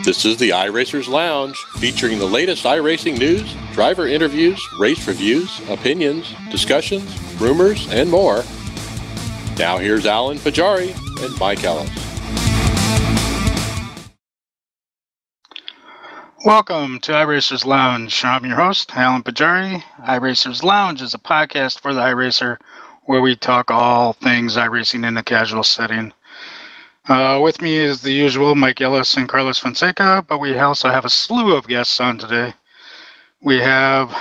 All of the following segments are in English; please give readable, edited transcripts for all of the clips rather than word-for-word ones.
This is the iRacers Lounge, featuring the latest iRacing news, driver interviews, race reviews, opinions, discussions, rumors, and more. Now here's Alan Pajari and Mike Ellis. Welcome to iRacers Lounge. I'm your host, Alan Pajari. iRacers Lounge is a podcast for the iRacer where we talk all things iRacing in a casual setting. With me is the usual Mike Ellis and Carlos Fonseca, but we also have a slew of guests on today. We have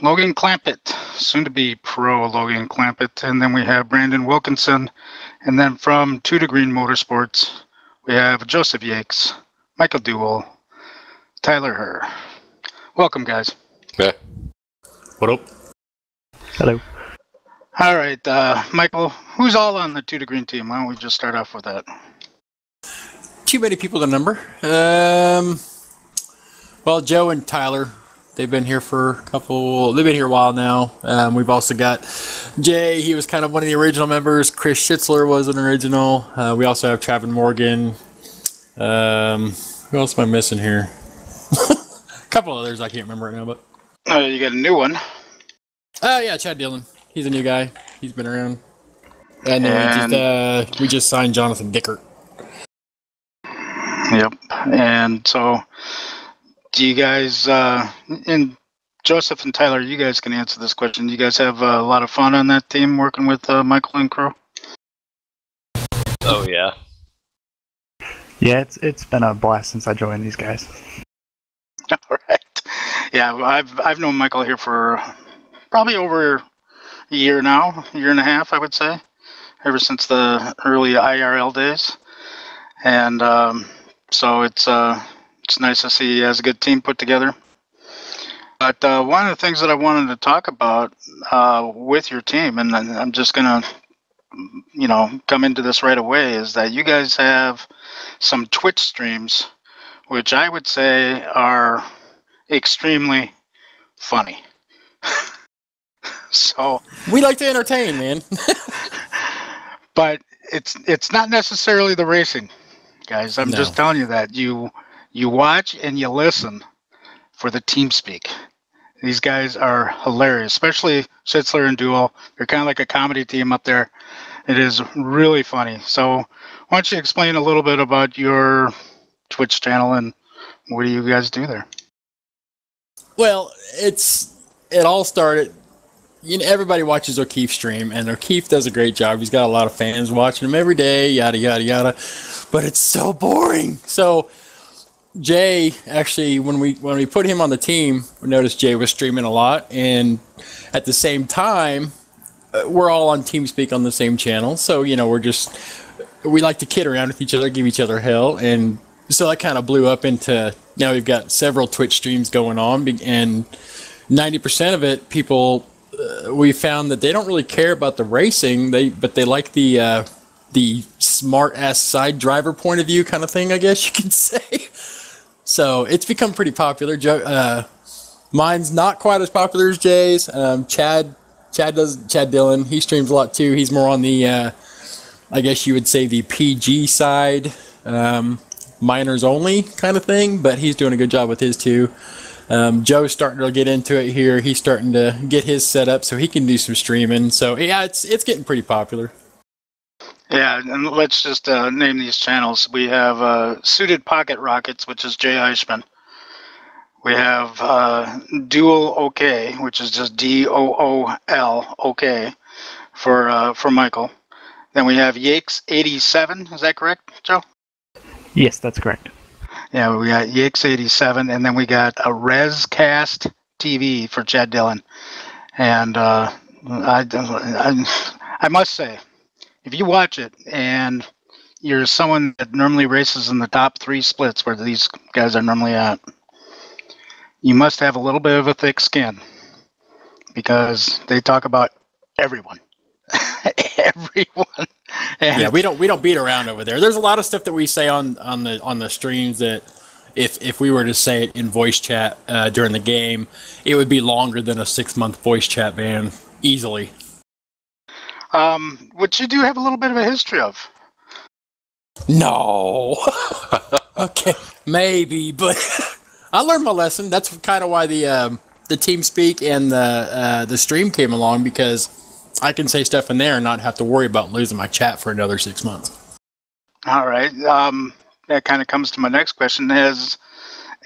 Logan Clampett, soon to be pro Logan Clampett, and then we have Brandon Wilkinson, and then from 2 to Green Motorsports, we have Joseph Yakes, Michael Dewell, Tyler Herr. Welcome, guys. Yeah. What up? Hello. All right, Michael, who's all on the 2 to Green team? Why don't we just start off with that? Too many people to number. Well, Joe and Tyler, they've been here for they've been here a while now. We've also got Jay, he was kind of one of the original members. Chris Schitzler was an original. We also have Travis Morgan. Who else am I missing here? A couple others I can't remember right now, but. You got a new one. Oh, yeah, Chad Dillon. He's a new guy. He's been around. And then we just signed Jonathan Dickert. Yep. And so, do you guys, and Joseph and Tyler, you guys can answer this question. Do you guys have a lot of fun on that team working with Michael and crew? Oh, yeah. Yeah, it's been a blast since I joined these guys. All right. Yeah, I've known Michael here for probably over a year now, year and a half, I would say, ever since the early IRL days. And so it's nice to see he has a good team put together. But one of the things that I wanted to talk about with your team, and I'm just going to, come into this right away, is that you guys have some Twitch streams, which I would say are extremely funny. So we like to entertain, man. But it's not necessarily the racing, guys. I'm just telling you that you watch and you listen for the team speak. These guys are hilarious, especially Schitzler and Dewell. They're kind of like a comedy team up there. It is really funny. So why don't you explain a little bit about your Twitch channel and what do you guys do there? Well, it all started. Everybody watches O'Keefe stream, and O'Keefe does a great job. He's got a lot of fans watching him every day, yada, yada, yada. But it's so boring. So Jay, actually, when we put him on the team, we noticed Jay was streaming a lot. And at the same time, we're all on TeamSpeak on the same channel. So, we like to kid around with each other, give each other hell. And so that kind of blew up into, now we've got several Twitch streams going on. And 90% of it, people... we found that they don't really care about the racing, but they like the smart ass side driver point of view kind of thing, I guess you could say. So it's become pretty popular. Mine's not quite as popular as Jay's. Chad Dillon, he streams a lot too. He's more on the I guess you would say the PG side, minors only kind of thing, but he's doing a good job with his too. Joe's starting to get into it here. He's starting to get his set up so he can do some streaming. So yeah, it's getting pretty popular. Yeah, and let's just name these channels. We have Suited Pocket Rockets, which is Jay Eichmann. We have Dual OK, which is just DOOL OK for Michael. Then we have Yakes87. Is that correct, Joe? Yes, that's correct. Yeah, we got Yakes87, and then we got a Rescast TV for Chad Dillon. And I must say, if you watch it and you're someone that normally races in the top 3 splits where these guys are normally at, you must have a little bit of a thick skin because they talk about everyone. Everyone. And yeah, we don't beat around over there. There's a lot of stuff that we say on the streams that if we were to say it in voice chat during the game, it would be longer than a 6-month voice chat ban easily. which you do have a little bit of a history of. No. Okay, maybe, but I learned my lesson. That's kind of why the TeamSpeak and the stream came along, because I can say stuff in there and not have to worry about losing my chat for another 6 months. All right. That kind of comes to my next question. Has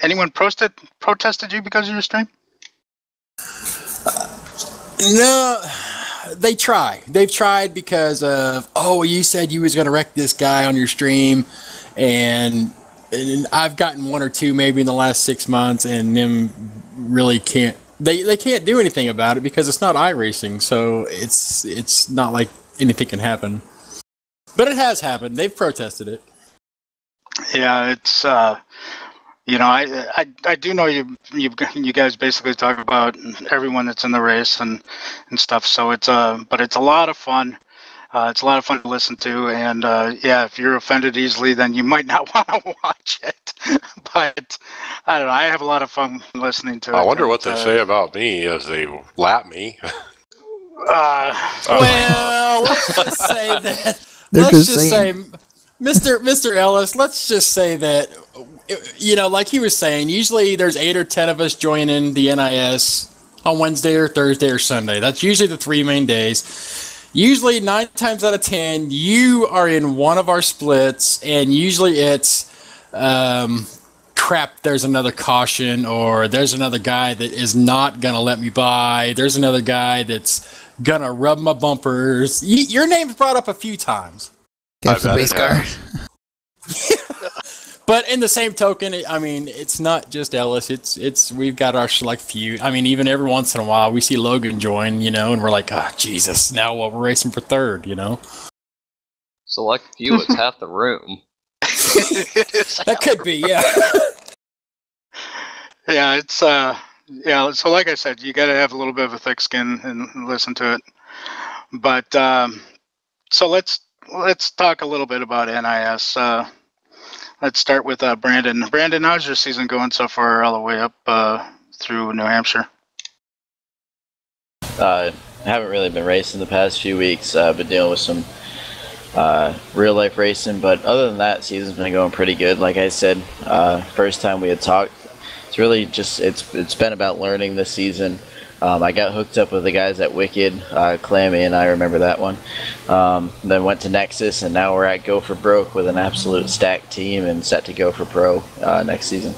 anyone protested you because of your stream? No, they try. They've tried because of, oh, you said you was going to wreck this guy on your stream, and I've gotten one or two maybe in the last 6 months, and them really can't. They can't do anything about it because it's not iRacing, so it's not like anything can happen. But it has happened. They've protested it. Yeah, it's I do know you guys basically talk about everyone that's in the race and stuff. So but it's a lot of fun. It's a lot of fun to listen to, and yeah, if you're offended easily, then you might not want to watch it. But I don't know. I have a lot of fun listening to it. I wonder what they say about me as they lap me. Well, let's just say that. They're Let's just just say, Mr. Ellis, let's just say that, like he was saying, usually there's 8 or 10 of us joining the NIS on Wednesday or Thursday or Sunday. That's usually the 3 main days. Usually 9 times out of 10, you are in one of our splits, and usually it's, crap, there's another caution, or there's another guy that is not going to let me by. There's another guy that's going to rub my bumpers. Your name's brought up a few times. Captain Base Car. But in the same token, I mean, it's not just Ellis. It's we've got our select few. I mean, even every once in a while, we see Logan join, and we're like, ah, Jesus, now we're racing for third, Select few, it's half the room. That could be, yeah. Yeah, it's yeah. So like I said, you got to have a little bit of a thick skin and listen to it. But so let's talk a little bit about NIS. Let's start with Brandon. Brandon, how's your season going so far, all the way up through New Hampshire? I haven't really been racing the past few weeks. I've been dealing with some real life racing, but other than that, season's been going pretty good. Like I said, first time we had talked, it's really just it's been about learning this season. I got hooked up with the guys at Wicked, Clammy, and I remember that one. Then went to Nexus, and now we're at Go for Broke with an absolute stacked team and set to go for pro next season.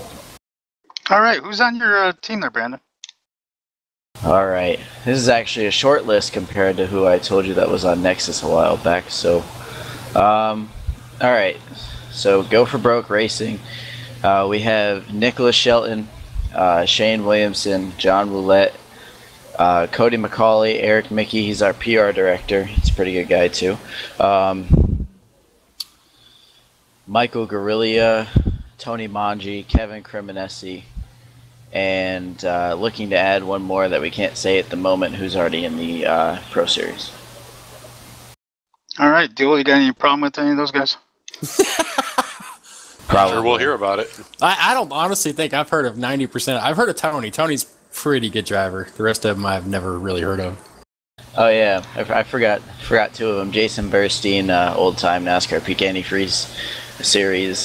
All right, who's on your team there, Brandon? All right, this is actually a short list compared to who I told you that was on Nexus a while back. So, all right, so Go for Broke Racing. We have Nicholas Shelton, Shane Williamson, John Roulette, Cody McCauley, Eric Mickey, he's our PR director. He's a pretty good guy too. Michael Guerrilla, Tony Mangi, Kevin Cremonesi, and looking to add one more that we can't say at the moment, who's already in the Pro Series. All right, Dewell, you got any problem with any of those guys? Probably. Sure, we'll hear about it. I don't honestly think I've heard of 90%. I've heard of Tony. Tony's pretty good driver. The rest of them I've never really heard of. Oh yeah, I forgot 2 of them. Jason Burstein, old-time NASCAR Peak Antifreeze Series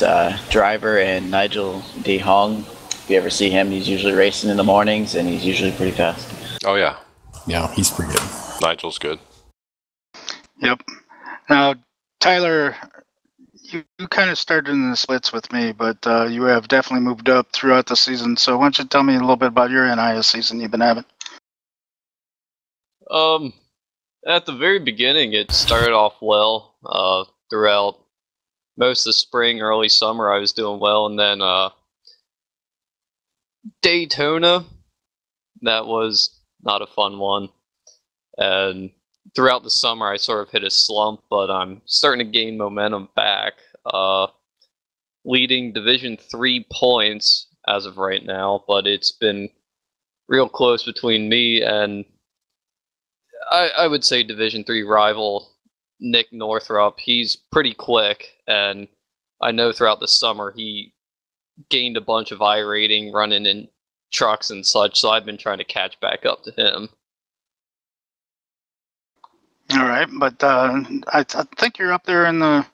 driver, and Nigel De Hong. If you ever see him, he's usually racing in the mornings, and he's usually pretty fast. Oh yeah. Yeah, he's pretty good. Nigel's good. Yep. Now, Tyler, you kind of started in the splits with me, but you have definitely moved up throughout the season. So why don't you tell me a little bit about your NIS season you've been having? At the very beginning, it started off well. Throughout most of the spring, early summer, I was doing well, and then Daytona, that was not a fun one. And throughout the summer, I sort of hit a slump, but I'm starting to gain momentum back. Leading Division 3 points as of right now, but it's been real close between me and I would say Division 3 rival Nick Northrup. He's pretty quick, and I know throughout the summer he gained a bunch of iRating running in trucks and such, so I've been trying to catch back up to him. All right, but I think you're up there in the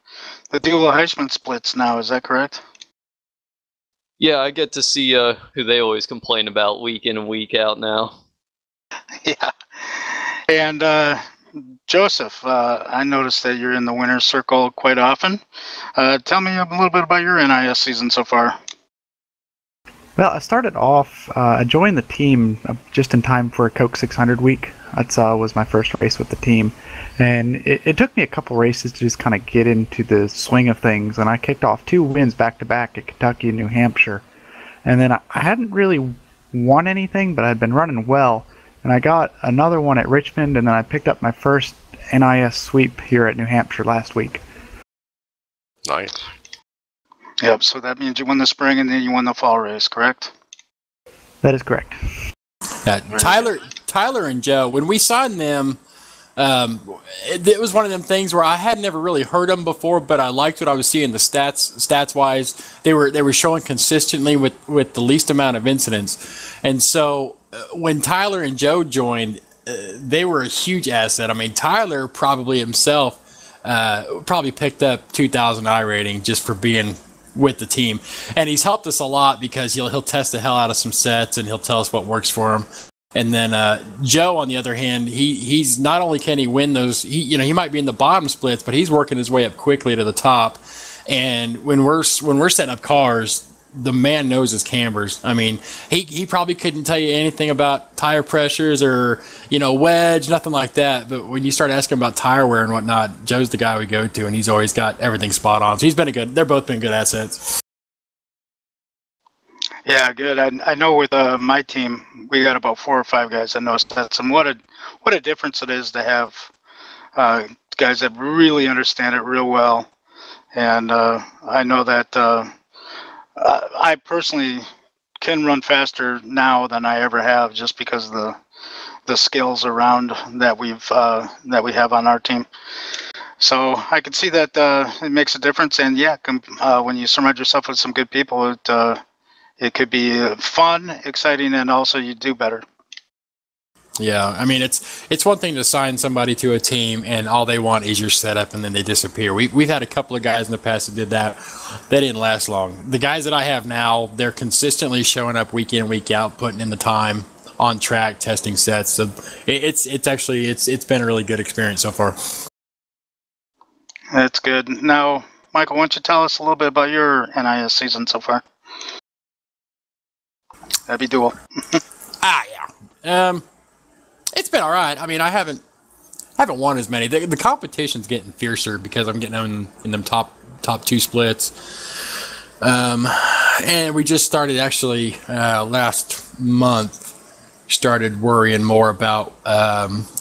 Dewell Heisman splits now. Is that correct? Yeah, I get to see who they always complain about week in and week out now. Yeah. And Joseph, I noticed that you're in the winner's circle quite often. Tell me a little bit about your NIS season so far. Well, I started off, I joined the team just in time for a Coke 600 week. That was my first race with the team. And it took me a couple races to just kind of get into the swing of things. And I kicked off 2 wins back-to-back at Kentucky and New Hampshire. And then I hadn't really won anything, but I'd been running well. And I got another one at Richmond, and then I picked up my first NIS sweep here at New Hampshire last week. Nice. Yep, so that means you won the spring and then you won the fall race, correct? That is correct. Tyler and Joe, when we signed them, it was one of them things where I had never really heard them before, but I liked what I was seeing the stats wise. They were showing consistently with the least amount of incidents, and so when Tyler and Joe joined, they were a huge asset. I mean, Tyler probably himself probably picked up 2,000 iRating just for being with the team, and he's helped us a lot because he'll test the hell out of some sets and he'll tell us what works for him. And then Joe, on the other hand, he's not only can he win those, he might be in the bottom splits, but he's working his way up quickly to the top. And when we're setting up cars, the man knows his cambers. I mean, he probably couldn't tell you anything about tire pressures or wedge, nothing like that. But when you start asking about tire wear and whatnot, Joe's the guy we go to, and he's always got everything spot on. So they're both been good assets. Yeah, good. I know with my team, we got about 4 or 5 guys that know stats, and what a difference it is to have guys that really understand it real well. And I know that I personally can run faster now than I ever have, just because of the skills around that we have on our team. So I can see that it makes a difference, and yeah, when you surround yourself with some good people, it could be fun, exciting, and also you do better. Yeah, I mean, it's one thing to sign somebody to a team and all they want is your setup and then they disappear. We've had a couple of guys in the past that did that. They didn't last long. The guys that I have now, they're consistently showing up week in, week out, putting in the time on track, testing sets. So it's been a really good experience so far. That's good. Now, Michael, why don't you tell us a little bit about your NIS season so far? That'd be Dewell. Yeah. It's been all right. I mean, I haven't won as many. The competition's getting fiercer because I'm getting in them top 2 splits. And we just started actually last month. Started worrying more about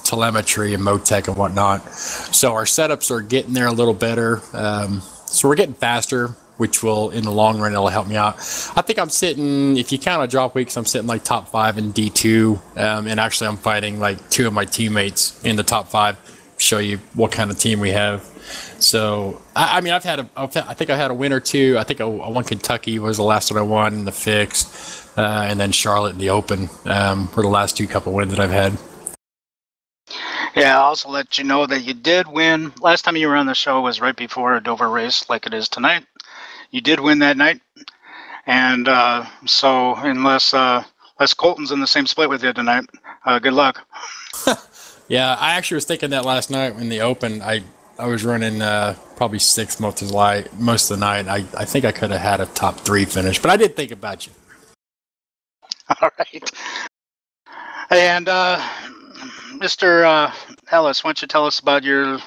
telemetry and Motec and whatnot. So our setups are getting there a little better. So we're getting faster, which will, in the long run, it'll help me out. I think I'm sitting, if you count a drop weeks, I'm sitting like top 5 in D2. And actually I'm fighting like 2 of my teammates in the top 5. Show you what kind of team we have. So, I mean, I think I had a win or 2. I think I won Kentucky was the last one I won in the fixed. And then Charlotte in the Open were the last 2 couple wins that I've had. Yeah, I'll also let you know that you did win. Last time you were on the show was right before a Dover race like it is tonight. You did win that night. And so unless Colton's in the same split with you tonight, good luck. Yeah, I actually was thinking that last night in the Open. I was running probably 6th most of the night. I think I could have had a top 3 finish, but I did think about you. All right. And Mr. Ellis, why don't you tell us about your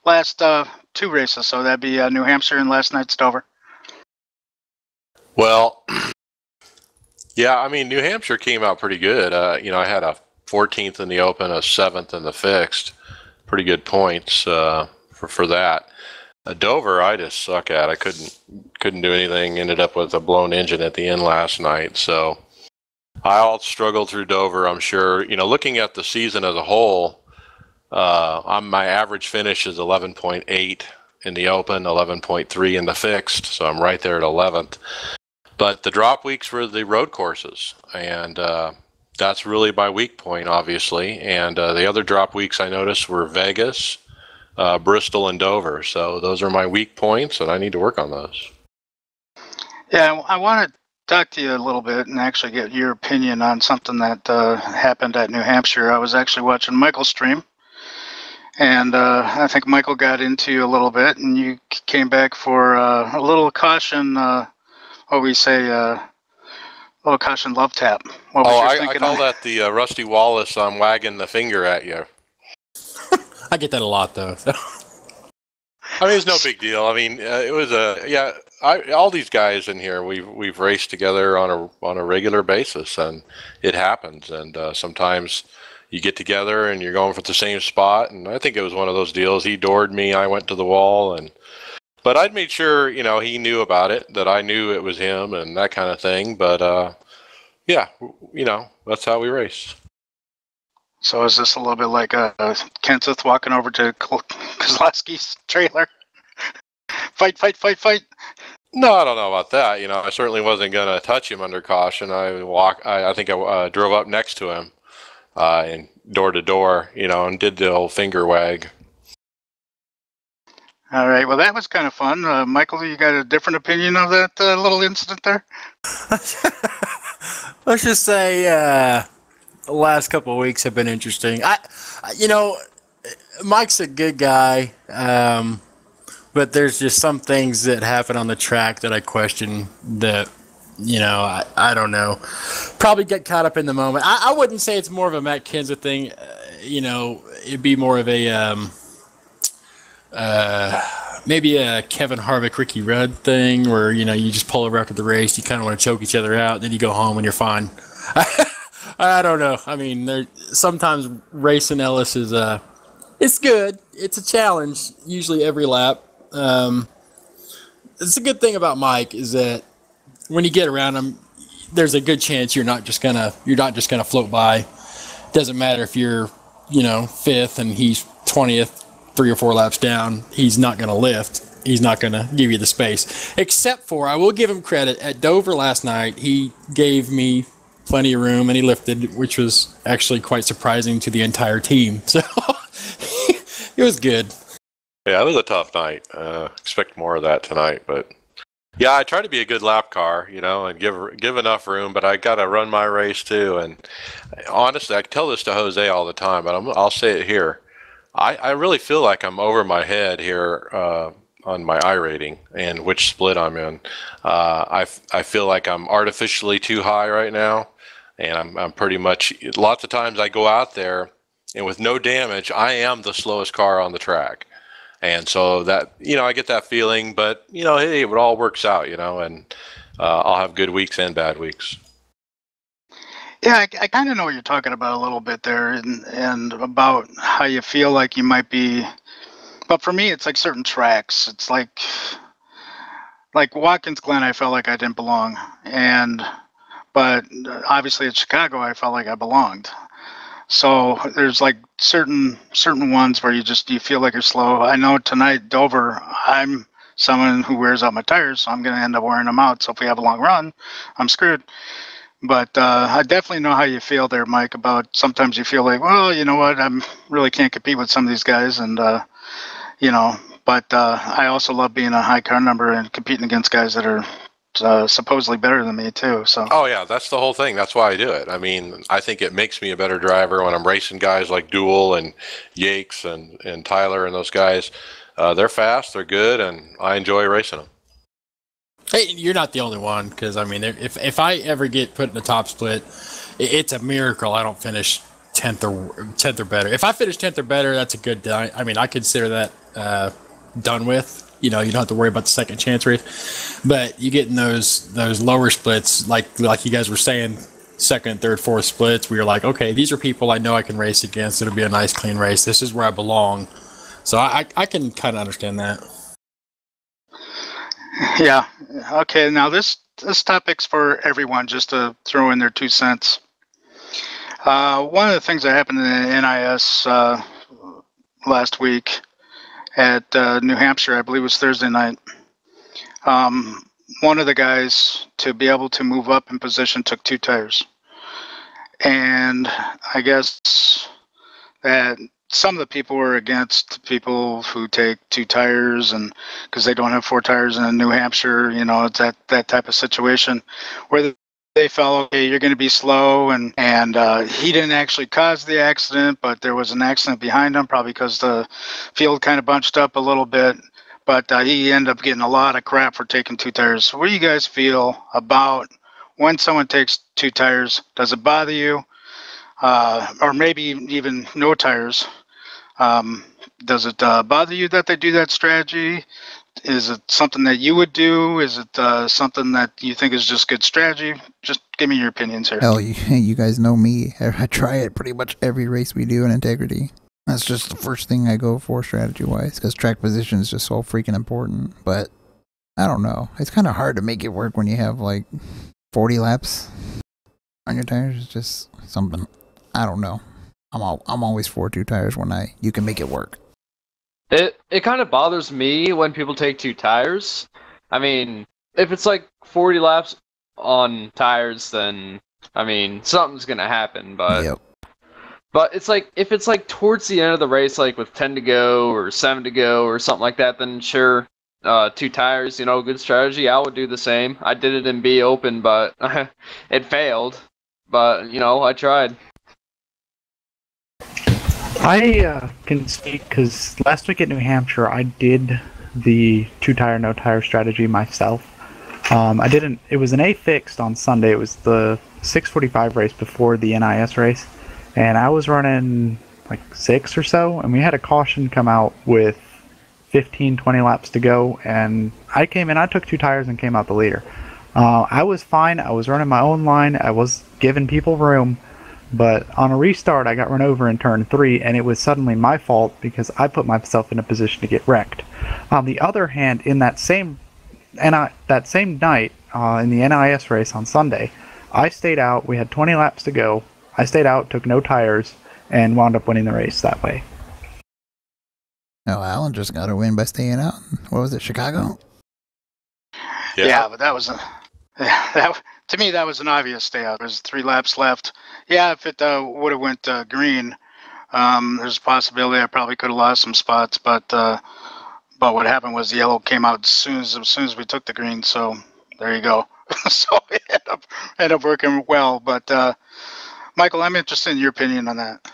last 2 races? So that'd be New Hampshire and last night's Dover. Well, yeah, I mean, New Hampshire came out pretty good. I had a 14th in the Open, a 7th in the fixed. Pretty good points for that. Dover, I just suck at. I couldn't do anything. Ended up with a blown engine at the end last night. So I'll struggle through Dover, I'm sure. Looking at the season as a whole, my average finish is 11.8 in the Open, 11.3 in the fixed. So I'm right there at 11th. But the drop weeks were the road courses, and That's really my weak point, obviously. And the other drop weeks I noticed were Vegas, Bristol, and Dover. So those are my weak points, and I need to work on those. Yeah, I want to talk to you a little bit and actually get your opinion on something that happened at New Hampshire. I was actually watching Michael's stream, and I think Michael got into you a little bit, and you came back for a little caution. What we say, a little caution love tap. What was your I call that the Rusty Wallace wagging the finger at you. I get that a lot, though. I mean, it's no big deal. I mean, it was all these guys in here, we've raced together on a regular basis, and it happens. And sometimes you get together and you're going for the same spot. And I think it was one of those deals. He doored me, I went to the wall, but I'd made sure he knew about it, that I knew it was him, and that kind of thing. But yeah, that's how we race. So is this a little bit like Kenseth walking over to Kozlowski's trailer? Fight, fight, fight, fight. No, I don't know about that. I certainly wasn't going to touch him under caution. I think I drove up next to him and door to door, and did the old finger wag. All right. Well, that was kind of fun. Michael, you got a different opinion of that little incident there? Let's just say the last couple of weeks have been interesting. Mike's a good guy, but there's just some things that happen on the track that I question that, I don't know. Probably get caught up in the moment. I wouldn't say it's more of a Matt Kenseth thing. It'd be more of a maybe a Kevin Harvick, Ricky Rudd thing where, you just pull over after the race, you kind of want to choke each other out, then you go home and you're fine. I don't know. I mean, sometimes racing Ellis is it's good. It's a challenge, usually every lap. It's a good thing about Mike is that when you get around him, there's a good chance you're not just gonna float by. Doesn't matter if you're, fifth and he's 20th, 3 or 4 laps down. He's not gonna lift. He's not gonna give you the space. Except for, I will give him credit, at Dover last night, he gave me plenty of room and he lifted, which was actually quite surprising to the entire team. So it was good. Yeah, it was a tough night. Expect more of that tonight, but yeah, I try to be a good lap car, and give enough room, but I got to run my race too. And honestly, I tell this to Jose all the time, but I'll say it here. I really feel like I'm over my head here on my iRating and which split I'm in. I feel like I'm artificially too high right now, and I'm pretty much, lots of times I go out there and with no damage, I am the slowest car on the track. And so that, I get that feeling, but, hey, it all works out, and I'll have good weeks and bad weeks. Yeah, I kind of know what you're talking about a little bit there and about how you feel like you might be. But for me, it's like certain tracks. It's like Watkins Glen, I felt like I didn't belong. But obviously at Chicago, I felt like I belonged. So there's like certain ones where you feel like you're slow. I know tonight, Dover, I'm someone who wears out my tires, so I'm going to end up wearing them out. So if we have a long run, I'm screwed. But I definitely know how you feel there, Mike, about sometimes you feel like, well, you know what, I really can't compete with some of these guys. And, but I also love being a high car number and competing against guys that are supposedly better than me too. So. Oh yeah, that's the whole thing. That's why I do it. I mean, I think it makes me a better driver when I'm racing guys like Dewell and Yakes and Tyler and those guys. They're fast, they're good, and I enjoy racing them. Hey, you're not the only one, because I mean, if I ever get put in the top split, it's a miracle I don't finish 10th or better. If I finish 10th or better, that's a good. I mean, I consider that done with. You don't have to worry about the second chance race. But you get in those lower splits, like you guys were saying, second, third, fourth splits, where you're like, okay, these are people I know I can race against. It'll be a nice, clean race. This is where I belong. So I can kind of understand that. Yeah. Okay. Now this topic's for everyone, just to throw in their 2 cents. One of the things that happened in the NIS last week at New Hampshire, I believe it was Thursday night. One of the guys, to be able to move up in position, took 2 tires. And I guess that some of the people were against people who take 2 tires, and because they don't have 4 tires in New Hampshire, it's that type of situation where they felt, okay, you're going to be slow, and he didn't actually cause the accident, but there was an accident behind him, probably because the field kind of bunched up a little bit. But he ended up getting a lot of crap for taking 2 tires. So what do you guys feel about when someone takes 2 tires? Does it bother you? Or maybe even no tires? Does it bother you that they do that strategy? Is it something that you would do? Is it something that you think is just good strategy? Just give me your opinions here. Hell, you guys know me. I try it pretty much every race we do in integrity. That's just the first thing I go for strategy-wise, because track position is just so freaking important. But I don't know. It's kind of hard to make it work when you have like 40 laps on your tires. It's just something. I don't know. I'm always for 2 tires when you can make it work. It kind of bothers me when people take 2 tires. I mean, if it's like 40 laps on tires, then I mean something's gonna happen. But Yep. But it's like, if it's like towards the end of the race, like with 10 to go or 7 to go or something like that, then sure, 2 tires, good strategy. I would do the same. I did it in B Open, but it failed. But, I tried. I can speak because last week at New Hampshire, I did the 2 tire, no tire strategy myself. It was an A fixed on Sunday. It was the 6:45 race before the NIS race. And I was running like 6 or so, and we had a caution come out with 15, 20 laps to go, and I came in, I took 2 tires and came out the leader. I was fine, I was running my own line, I was giving people room, but on a restart I got run over in turn 3, and it was suddenly my fault because I put myself in a position to get wrecked. On the other hand, in that same night, in the NIS race on Sunday, I stayed out, we had 20 laps to go, I stayed out, took no tires, and wound up winning the race that way. Oh, Alan just got a win by staying out. What was it, Chicago? Yeah, but that was to me that was an obvious stay out. There's 3 laps left. Yeah, if it would have went green, there's a possibility I probably could have lost some spots. But what happened was the yellow came out as soon as we took the green. So there you go. So it ended up working well. But Michael, I'm interested in your opinion on that.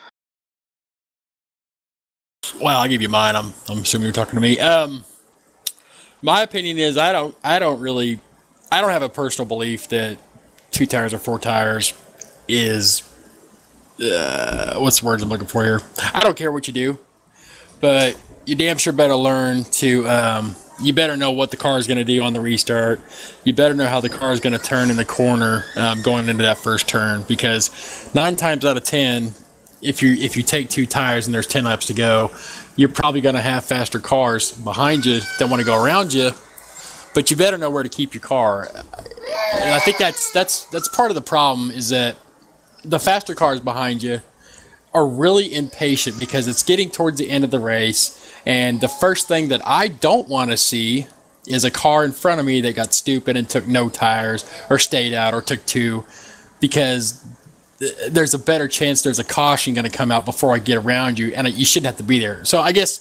Well, I'll give you mine. I'm assuming you're talking to me. My opinion is I don't have a personal belief that 2 tires or 4 tires is what's the words I'm looking for here? I don't care what you do, but you damn sure better learn to you better know what the car is going to do on the restart. You better know how the car is going to turn in the corner going into that first turn, because 9 times out of 10, if you take 2 tires and there's 10 laps to go, you're probably going to have faster cars behind you that want to go around you, but you better know where to keep your car. And I think that's part of the problem, is that the faster cars behind you are really impatient because it's getting towards the end of the race. And the first thing that I don't want to see is a car in front of me that got stupid and took no tires or stayed out or took 2, because there's a better chance there's a caution going to come out before I get around you, and you shouldn't have to be there. So I guess,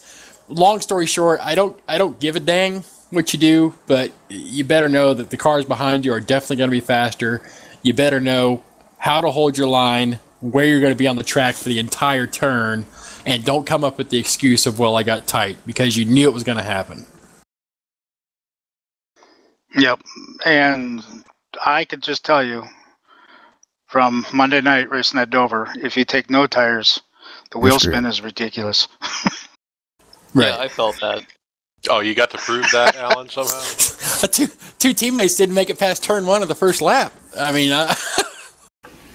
long story short, I don't give a dang what you do, but you better know that the cars behind you are definitely going to be faster. You better know how to hold your line, where you're going to be on the track for the entire turn, and don't come up with the excuse of, well, I got tight, because you knew it was going to happen. Yep. And I could just tell you from Monday night racing at Dover, if you take no tires, the wheel spin is ridiculous. Right. Yeah, I felt that. Oh, you got to prove that, Alan, somehow? Two teammates didn't make it past turn 1 of the first lap. I mean,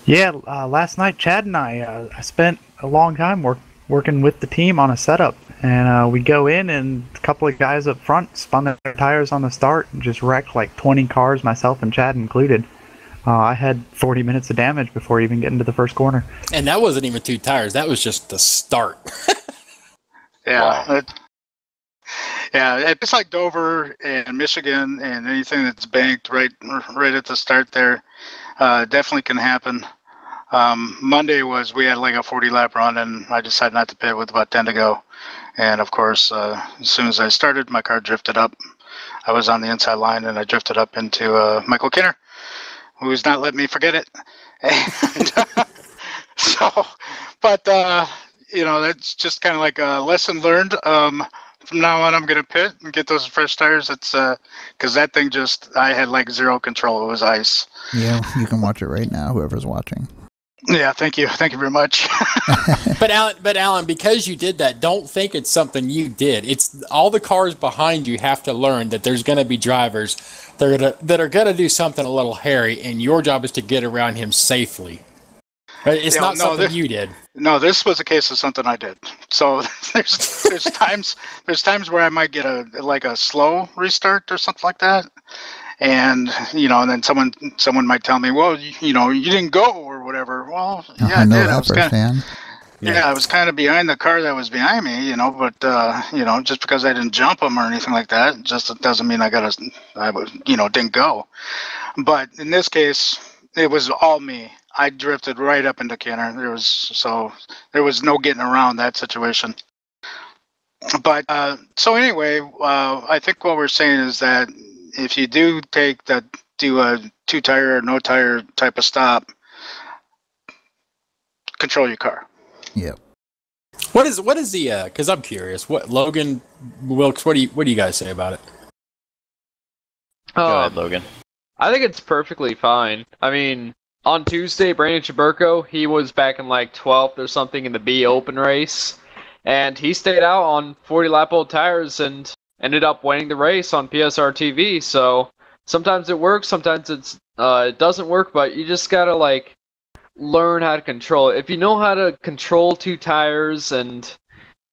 Yeah, last night Chad and I spent a long time working with the team on a setup, and we go in, and a couple of guys up front spun their tires on the start and just wrecked like 20 cars, myself and Chad included. I had 40 minutes of damage before even getting to the first corner. and that wasn't even 2 tires. That was just the start. Yeah. Wow. It's like Dover and Michigan, and anything that's banked right at the start there definitely can happen. Monday we had like a 40 lap run, and I decided not to pit with about 10 to go. And of course, as soon as I started, my car drifted up. I was on the inside line, and I drifted up into Michael Kinner, who's not letting me forget it. And but that's just kind of like a lesson learned. From now on, I'm gonna pit and get those fresh tires. It's because that thing I had like zero control. It was ice. Yeah, you can watch it right now. Whoever's watching. Yeah, thank you very much. But Alan, because you did that, don't think it's something you did. It's all the cars behind you have to learn that there's going to be drivers that are going to do something a little hairy, and your job is to get around him safely. Right? It's not something you did. No, this was a case of something I did. So there's times where I might get a slow restart or something like that. And and then someone might tell me, well, you didn't go or whatever. Well, yeah, I know did. that firsthand. Yeah, I was kind of behind the car that was behind me, but just because I didn't jump them or anything like that, just doesn't mean I didn't go. But in this case, it was all me. I drifted right up into Kenner. There was no getting around that situation. But so anyway, I think what we're saying is that if you do do a 2-tire or no tire type of stop, control your car. Yep. What is the because I'm curious. What Logan Wilkes? What do you guys say about it? Go ahead, Logan. I think it's perfectly fine. I mean, on Tuesday, Brandon Chaburko, he was back in like 12th or something in the B Open race, and he stayed out on 40 lap old tires and ended up winning the race on PSR TV. So sometimes it works, sometimes it doesn't work, but you just gotta learn how to control it. If you know how to control 2 tires and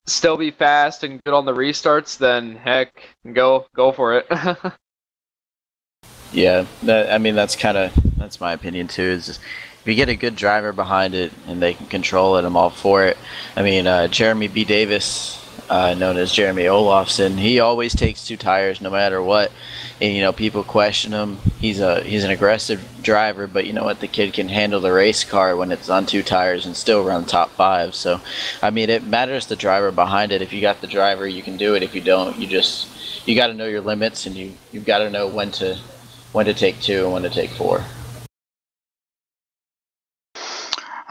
still be fast and good on the restarts, then heck, go for it. Yeah, that's my opinion too. Is just, if you get a good driver behind it and they can control it, I'm all for it. I mean, Jeremy B. Davis, known as Jeremy Olofsson, he always takes 2 tires no matter what. And people question him. He's an aggressive driver, but you know what? The kid can handle the race car when it's on 2 tires and still run top 5. So, I mean, it matters the driver behind it. If you got the driver, you can do it. If you don't, you got to know your limits, and you've got to know when to take 2 and when to take 4.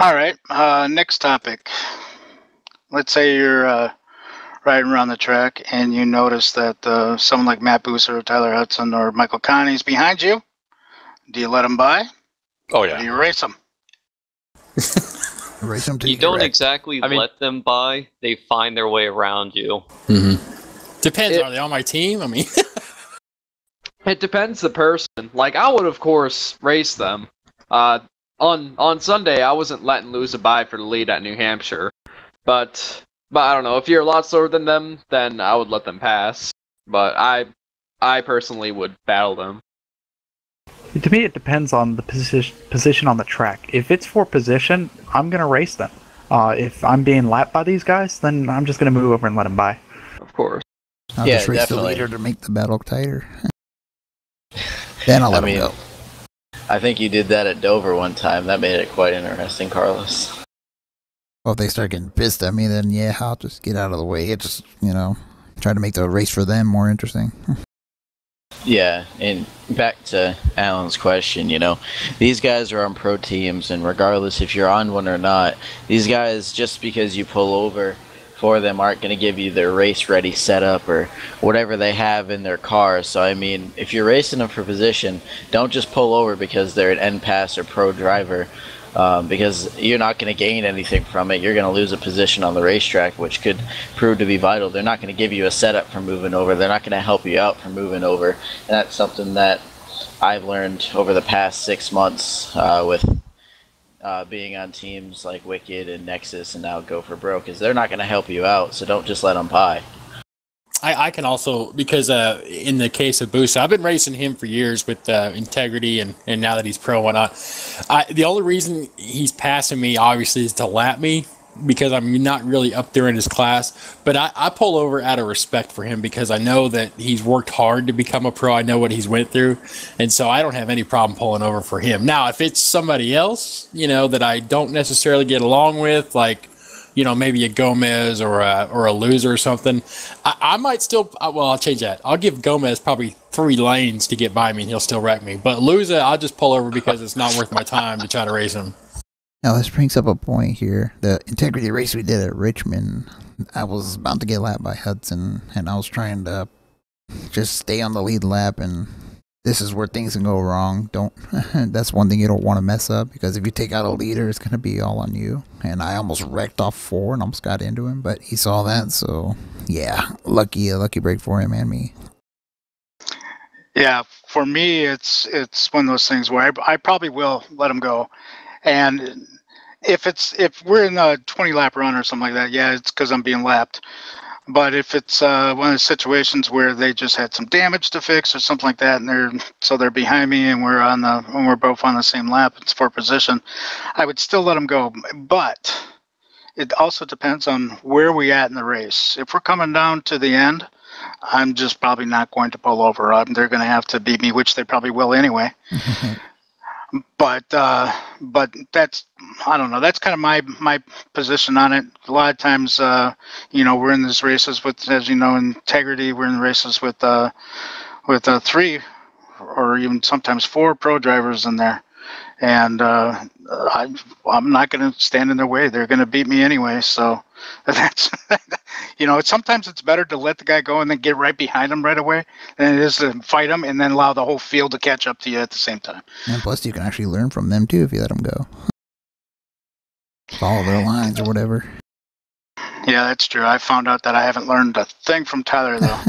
All right. Next topic. Let's say you're riding around the track and you notice that someone like Matt Booser or Tyler Hudson or Michael Connie's behind you. Do you let them by? Oh, yeah. Or do you race them? Race them to You don't exactly let them by. They find their way around you. Mm-hmm. Depends. Are they on my team? I mean... It depends the person. Like, I would, of course, race them. On Sunday, I wasn't letting loose a bye for the lead at New Hampshire. But I don't know. If you're a lot slower than them, then I would let them pass. But I personally would battle them. To me, it depends on the position on the track. If it's for position, I'm going to race them. If I'm being lapped by these guys, then I'm just going to move over and let them by. Of course. I'll just race the leader to make the battle tighter. Then I'll let him go. I think you did that at Dover one time. That made it quite interesting, Carlos. Well, if they start getting pissed at me, then yeah, I'll just get out of the way. It just, try to make the race for them more interesting. Yeah, and back to Alan's question, these guys are on pro teams, and regardless if you're on one or not, these guys, just because you pull over for them, aren't going to give you their race-ready setup or whatever they have in their car. So, I mean, if you're racing them for position, don't just pull over because they're an NPAS or pro driver, because you're not going to gain anything from it. You're going to lose a position on the racetrack, which could prove to be vital. They're not going to give you a setup for moving over. They're not going to help you out for moving over. And that's something that I've learned over the past 6 months with being on teams like Wicked and Nexus and now Go for Broke, because they're not going to help you out, so don't just let them by. I can also, because in the case of Boosa, I've been racing him for years with Integrity, and now that he's pro and whatnot. The only reason he's passing me, obviously, is to lap me. because I'm not really up there in his class. But I pull over out of respect for him because I know that he's worked hard to become a pro. I know what he's went through. And so I don't have any problem pulling over for him. Now, if it's somebody else, that I don't necessarily get along with, like, maybe a Gomez or a loser or something, I might still, I'll change that. I'll give Gomez probably 3 lanes to get by me and he'll still wreck me. But loser, I'll just pull over because it's not worth my time to try to race him. Now, this brings up a point here. The integrity race we did at Richmond, I was about to get lapped by Hudson, and I was trying to just stay on the lead lap, and this is where things can go wrong. That's one thing you don't want to mess up, because if you take out a leader, it's going to be all on you. And I almost wrecked off 4 and almost got into him, but he saw that, so yeah, a lucky break for him and me. Yeah, for me, it's one of those things where I probably will let him go. And if we're in a 20 lap run or something like that, yeah, it's because I'm being lapped. But if it's one of the situations where they just had some damage to fix or something like that, and they're behind me, and we're both on the same lap, it's for position, I would still let them go. But it also depends on where we at in the race. If we're coming down to the end, I'm just probably not going to pull over. They're going to have to beat me, which they probably will anyway. But that's, I don't know. That's kind of my position on it. A lot of times, we're in these races with, as you know, integrity. We're in races with 3 or even sometimes 4 pro drivers in there, and I'm not going to stand in their way. They're going to beat me anyway. So that's sometimes it's better to let the guy go and then get right behind him right away than it is to fight him and then allow the whole field to catch up to you at the same time. And plus, you can actually learn from them too if you let them go. Follow their lines or whatever. Yeah, that's true. I found out that I haven't learned a thing from Tyler though.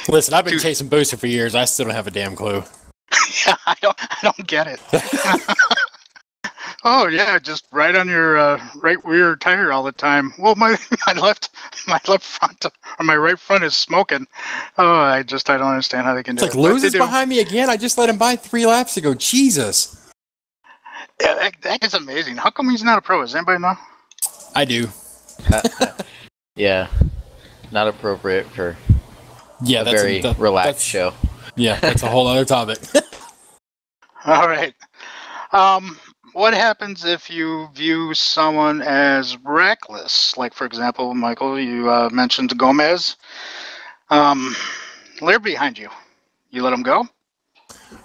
Listen, I've been chasing Booster for years. I still don't have a damn clue. Yeah, I don't get it. Oh yeah, just right on your right rear tire all the time. Well, my left front or my right front is smoking. Oh, I don't understand how they can do it. It's like Luz is behind me again. I just let him by 3 laps ago. Jesus. Yeah, that is amazing. How come he's not a pro? Does anybody know? I do. Yeah, not appropriate for a very relaxed show. Yeah, that's a whole other topic. All right. What happens if you view someone as reckless? Like, for example, Michael, you mentioned Gomez. They're behind you. You let them go?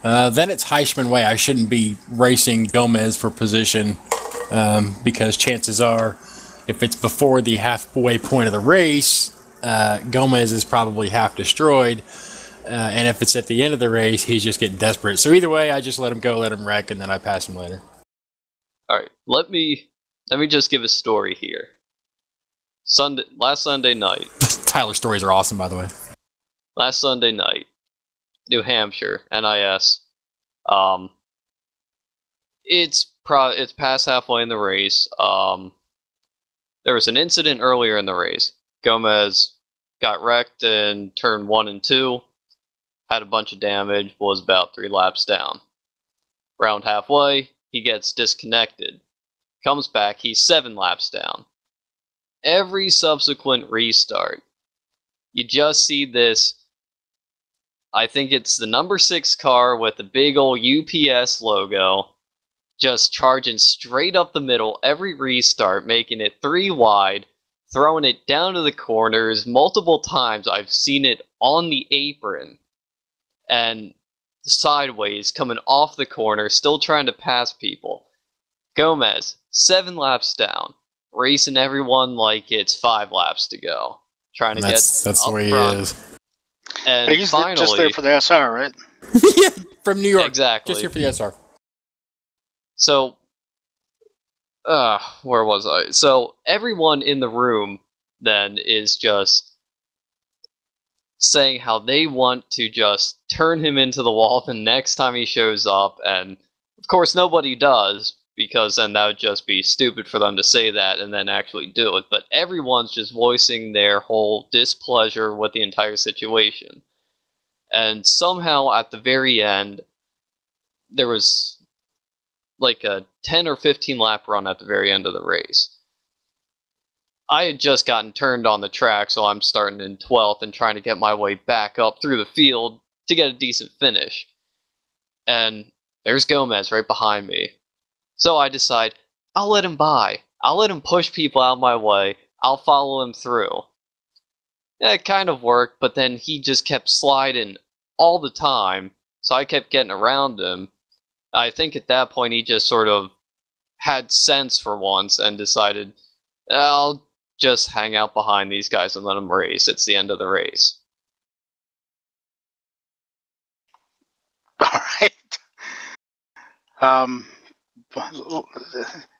Then it's Heisman way. I shouldn't be racing Gomez for position because chances are, if it's before the halfway point of the race, Gomez is probably half destroyed. And if it's at the end of the race, he's just getting desperate. So either way, I just let him go, let him wreck, and then I pass him later. All right, let me just give a story here. Last Sunday night. Tyler's stories are awesome, by the way. Last Sunday night, New Hampshire, NIS. It's past halfway in the race. There was an incident earlier in the race. Gomez got wrecked in turn 1 and 2. Had a bunch of damage, was about 3 laps down. Round halfway, he gets disconnected. Comes back, he's 7 laps down. Every subsequent restart, you just see this, I think it's the number 6 car with the big old UPS logo, just charging straight up the middle every restart, making it 3 wide, throwing it down to the corners multiple times. I've seen it on the apron and sideways, coming off the corner, still trying to pass people. Gomez, 7 laps down, racing everyone like it's 5 laps to go, trying to that's get the way front. he is. And but he's finally, just there for the SR, right? Yeah, from New York. Exactly. Just here for the SR. So, where was I? So everyone in the room then is just saying how they want to just turn him into the wall the next time he shows up, and of course nobody does, because then that would just be stupid for them to say that and then actually do it. But everyone's just voicing their whole displeasure with the entire situation. And somehow at the very end, there was like a 10 or 15 lap run at the very end of the race. I had just gotten turned on the track, so I'm starting in 12th and trying to get my way back up through the field to get a decent finish. And there's Gomez right behind me. So I decide, I'll let him by. I'll let him push people out of my way. I'll follow him through. Yeah, it kind of worked, but then he just kept sliding all the time, so I kept getting around him. I think at that point he just sort of had sense for once and decided, I'll just hang out behind these guys and let them race. It's the end of the race. All right.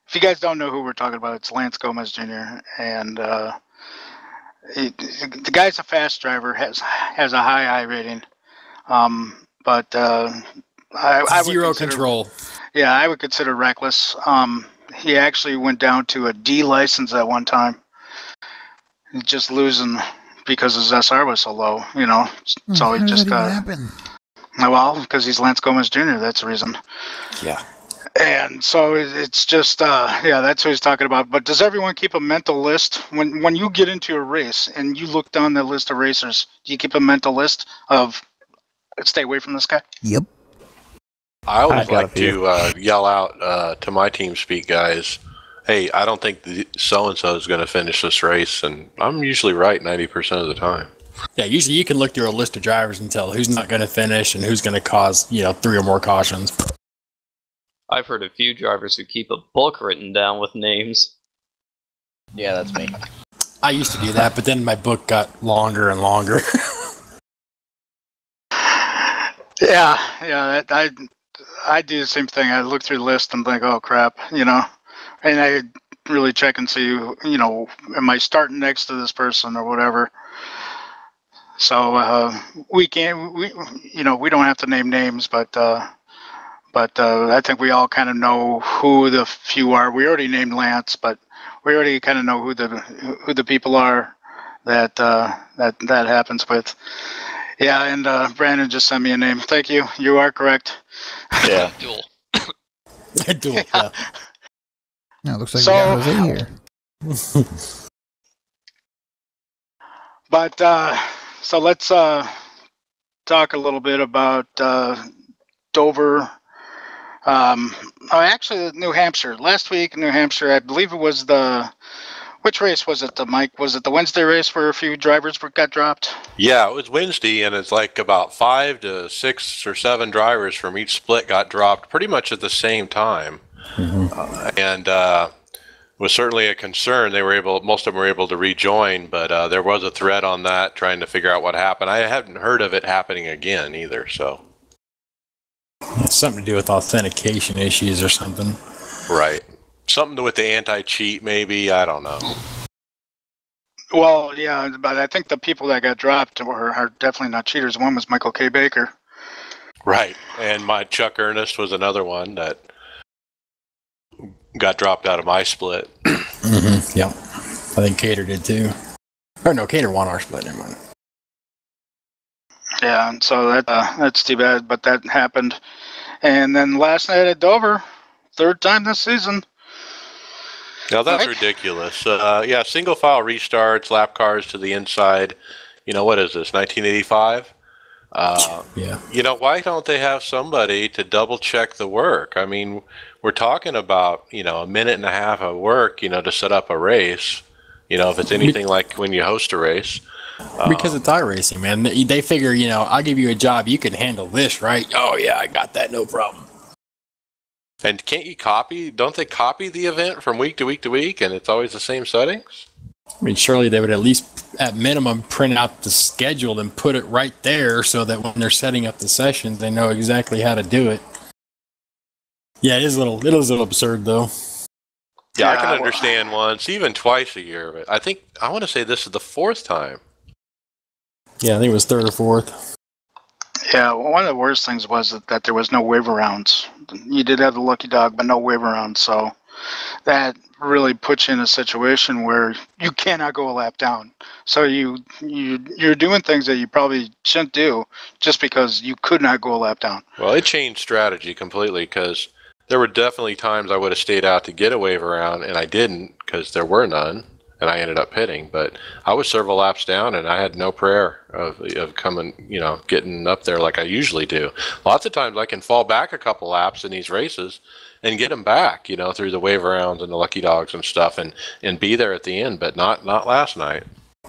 If you guys don't know who we're talking about, it's Lance Gomez Jr. And the guy's a fast driver, has a high I rating, but I Zero would consider, control. Yeah, I would consider reckless. He actually went down to a D license at one time, just losing because his SR was so low. You know, so he just got. Happen? Well, because he's Lance Gomez Jr. That's the reason. Yeah. And so it's just, that's what he's talking about. But does everyone keep a mental list? When you get into a race and you look down the list of racers, do you keep a mental list of, stay away from this guy? Yep. I always like to yell out to my team speak guys, hey, I don't think so-and-so is going to finish this race, and I'm usually right 90% of the time. Yeah, usually you can look through a list of drivers and tell who's not going to finish and who's going to cause, 3 or more cautions. I've heard a few drivers who keep a book written down with names. Yeah, that's me. I used to do that, but then my book got longer and longer. Yeah, I do the same thing. I look through the list and think, oh crap, and I really check and see, am I starting next to this person or whatever. So we don't have to name names, but I think we all kind of know who the few are. We already named Lance, but we already kind of know who the people are that happens with. Yeah, and Brandon just sent me a name. Thank you. You are correct. Yeah. Dewell. Dewell, yeah. No, it looks like we got Jose here. But so let's talk a little bit about Dover. Actually, New Hampshire. Last week, New Hampshire. I believe it was which race was it? Mike? Was it the Wednesday race where a few drivers got dropped? Yeah, it was Wednesday, and it's like about 5 to 6 or 7 drivers from each split got dropped pretty much at the same time. Mm-hmm. And was certainly a concern. Most of them were able to rejoin, but there was a thread on that trying to figure out what happened. I haven't heard of it happening again either, so. It's something to do with authentication issues or something. Right. Something with the anti-cheat, maybe. I don't know. Well, yeah, but I think the people that got dropped are definitely not cheaters. One was Michael K. Baker. Right. And my Chuck Ernest was another one that got dropped out of my split. Mm-hmm. Yep. I think Cater did too. Or no, Cater won our split. Never mind. Yeah, and so that's too bad, but that happened. And then last night at Dover, 3rd time this season. Now that's ridiculous. Single file restarts, lap cars to the inside. What is this, 1985? Yeah. Why don't they have somebody to double check the work? I mean, we're talking about, a minute and a half of work, to set up a race, if it's anything like when you host a race. Because it's iRacing, man. They figure, I'll give you a job, you can handle this, right? Oh, yeah, I got that, no problem. And don't they copy the event from week to week to week, and it's always the same settings? I mean, surely they would at least, at minimum, print out the schedule and put it right there so that when they're setting up the sessions, they know exactly how to do it. Yeah, it is a little absurd, though. Yeah, I can understand once, even twice a year, but I want to say this is the 4th time. Yeah, I think it was 3rd or 4th. Yeah, one of the worst things was that there was no waiver rounds. You did have the lucky dog, but no waiver rounds, so that really puts you in a situation where you cannot go a lap down. So you're doing things that you probably shouldn't do just because you could not go a lap down. Well, it changed strategy completely because There were definitely times I would have stayed out to get a wave around, and I didn't because there were none, and I ended up pitting. But I was several laps down, and I had no prayer of coming, getting up there like I usually do. Lots of times I can fall back a couple laps in these races and get them back, through the wave rounds and the lucky dogs and stuff, and be there at the end. But not last night.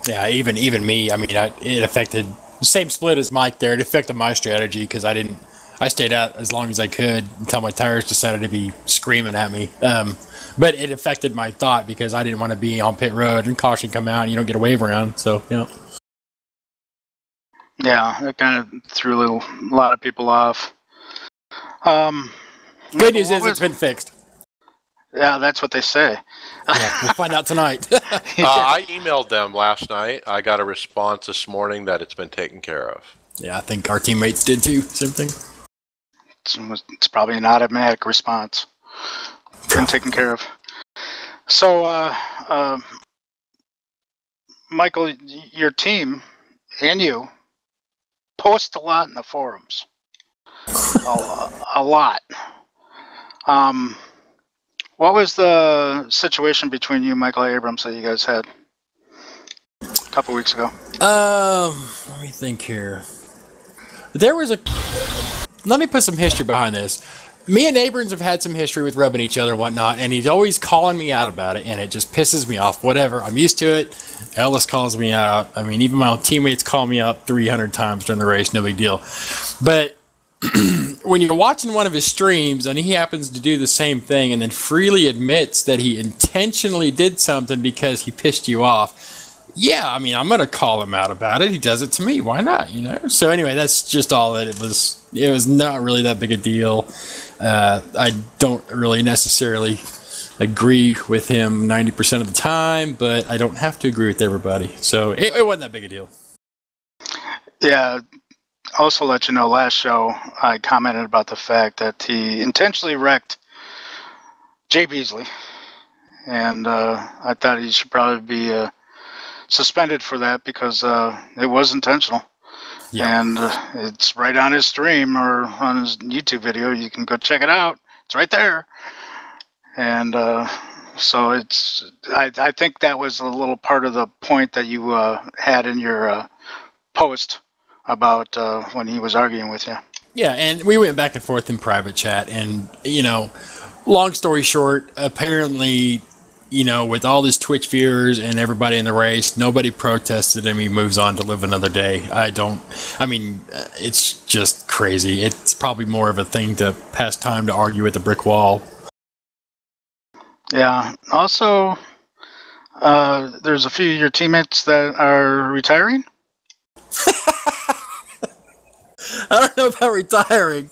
Yeah, even me. I mean, it affected the same split as Mike there. It affected my strategy because I stayed out as long as I could until my tires decided to be screaming at me. But it affected my thought because I didn't want to be on pit road and caution come out and you don't get a wave around. So, Yeah, it kind of threw a lot of people off. Good news is it's been fixed. Yeah, that's what they say. Yeah, we'll find out tonight. I emailed them last night. I got a response this morning that it's been taken care of. Yeah, I think our teammates did too. Same thing. It's probably an automatic response. Been taken care of. So, Michael, your team and you post a lot in the forums. A lot. What was the situation between you and Michael Abrams that you guys had a couple weeks ago? Let me think here. Let me put some history behind this. Me and Abrams have had some history with rubbing each other and whatnot, and he's always calling me out about it, and it just pisses me off. Whatever, I'm used to it. Ellis calls me out. I mean, even my own teammates call me out 300 times during the race. No big deal. But when you're watching one of his streams and he happens to do the same thing and then freely admits that he intentionally did something because he pissed you off, yeah, I mean, I'm going to call him out about it. He does it to me. Why not, So anyway, that's just all that it was. It was not really that big a deal. I don't really necessarily agree with him 90% of the time, but I don't have to agree with everybody. So it wasn't that big a deal. Yeah. Also let you know, last show I commented about the fact that he intentionally wrecked Jay Beasley, and I thought he should probably be suspended for that because it was intentional. Yeah. And it's right on his stream or on his YouTube video. You can go check it out. It's right there. And so I think that was a little part of the point that you had in your post about when he was arguing with you. Yeah, and we went back and forth in private chat, and long story short, apparently, with all his Twitch viewers and everybody in the race, nobody protested him. He moves on to live another day. It's just crazy. It's probably more of a thing to pass time to argue with a brick wall. Yeah. Also, there's a few of your teammates that are retiring. I don't know about retiring.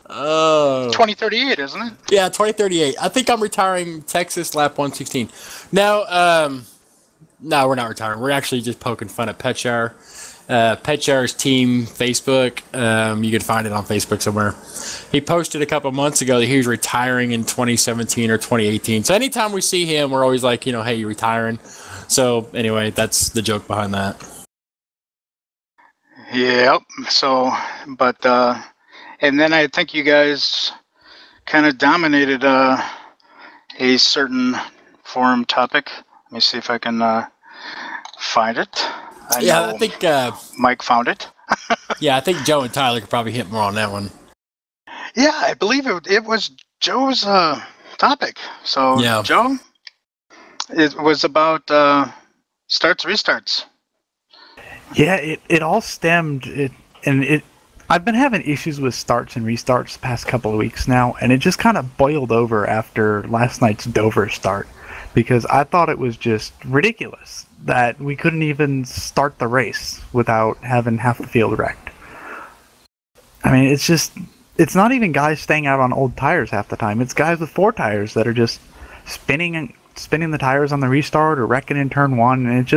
2038, isn't it? Yeah, 2038. I think I'm retiring Texas lap 116. No, we're not retiring. We're actually just poking fun at Petshire. Petshire's team Facebook. You can find it on Facebook somewhere. He posted a couple months ago that he was retiring in 2017 or 2018. So anytime we see him, we're always like, hey, you retiring? So anyway, that's the joke behind that. Yep. So, but and then I think you guys kind of dominated a certain forum topic. Let me see if I can find it. I think Mike found it. Yeah, I think Joe and Tyler could probably hit more on that one. Yeah, I believe it was Joe's topic. So, yeah. Joe, it was about starts, restarts. Yeah, it all stemmed, I've been having issues with starts and restarts the past couple of weeks now, and it just kind of boiled over after last night's Dover start, because I thought it was just ridiculous that we couldn't even start the race without having half the field wrecked. I mean, it's not even guys staying out on old tires half the time. It's guys with 4 tires that are just spinning the tires on the restart or wrecking in turn 1, and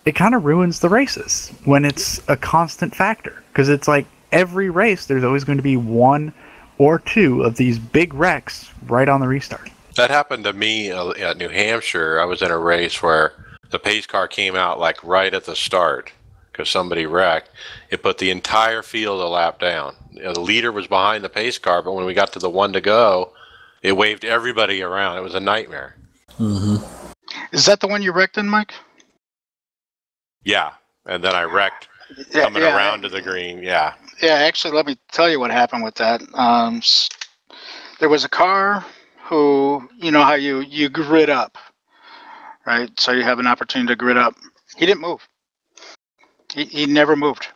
it kind of ruins the races when it's a constant factor, because it's like every race there's always going to be 1 or 2 of these big wrecks right on the restart. That happened to me at New Hampshire. I was in a race where the pace car came out like right at the start because somebody wrecked. It put the entire field a lap down. The leader was behind the pace car, but when we got to the 1 to go, It waved everybody around. It was a nightmare. Mm-hmm. Is that the one you wrecked in, Mike? Yeah, and then I wrecked coming around to the green. Yeah. Yeah, actually, let me tell you what happened with that. There was a car who, you know how you grid up, right? So you have an opportunity to grid up. He didn't move. He never moved.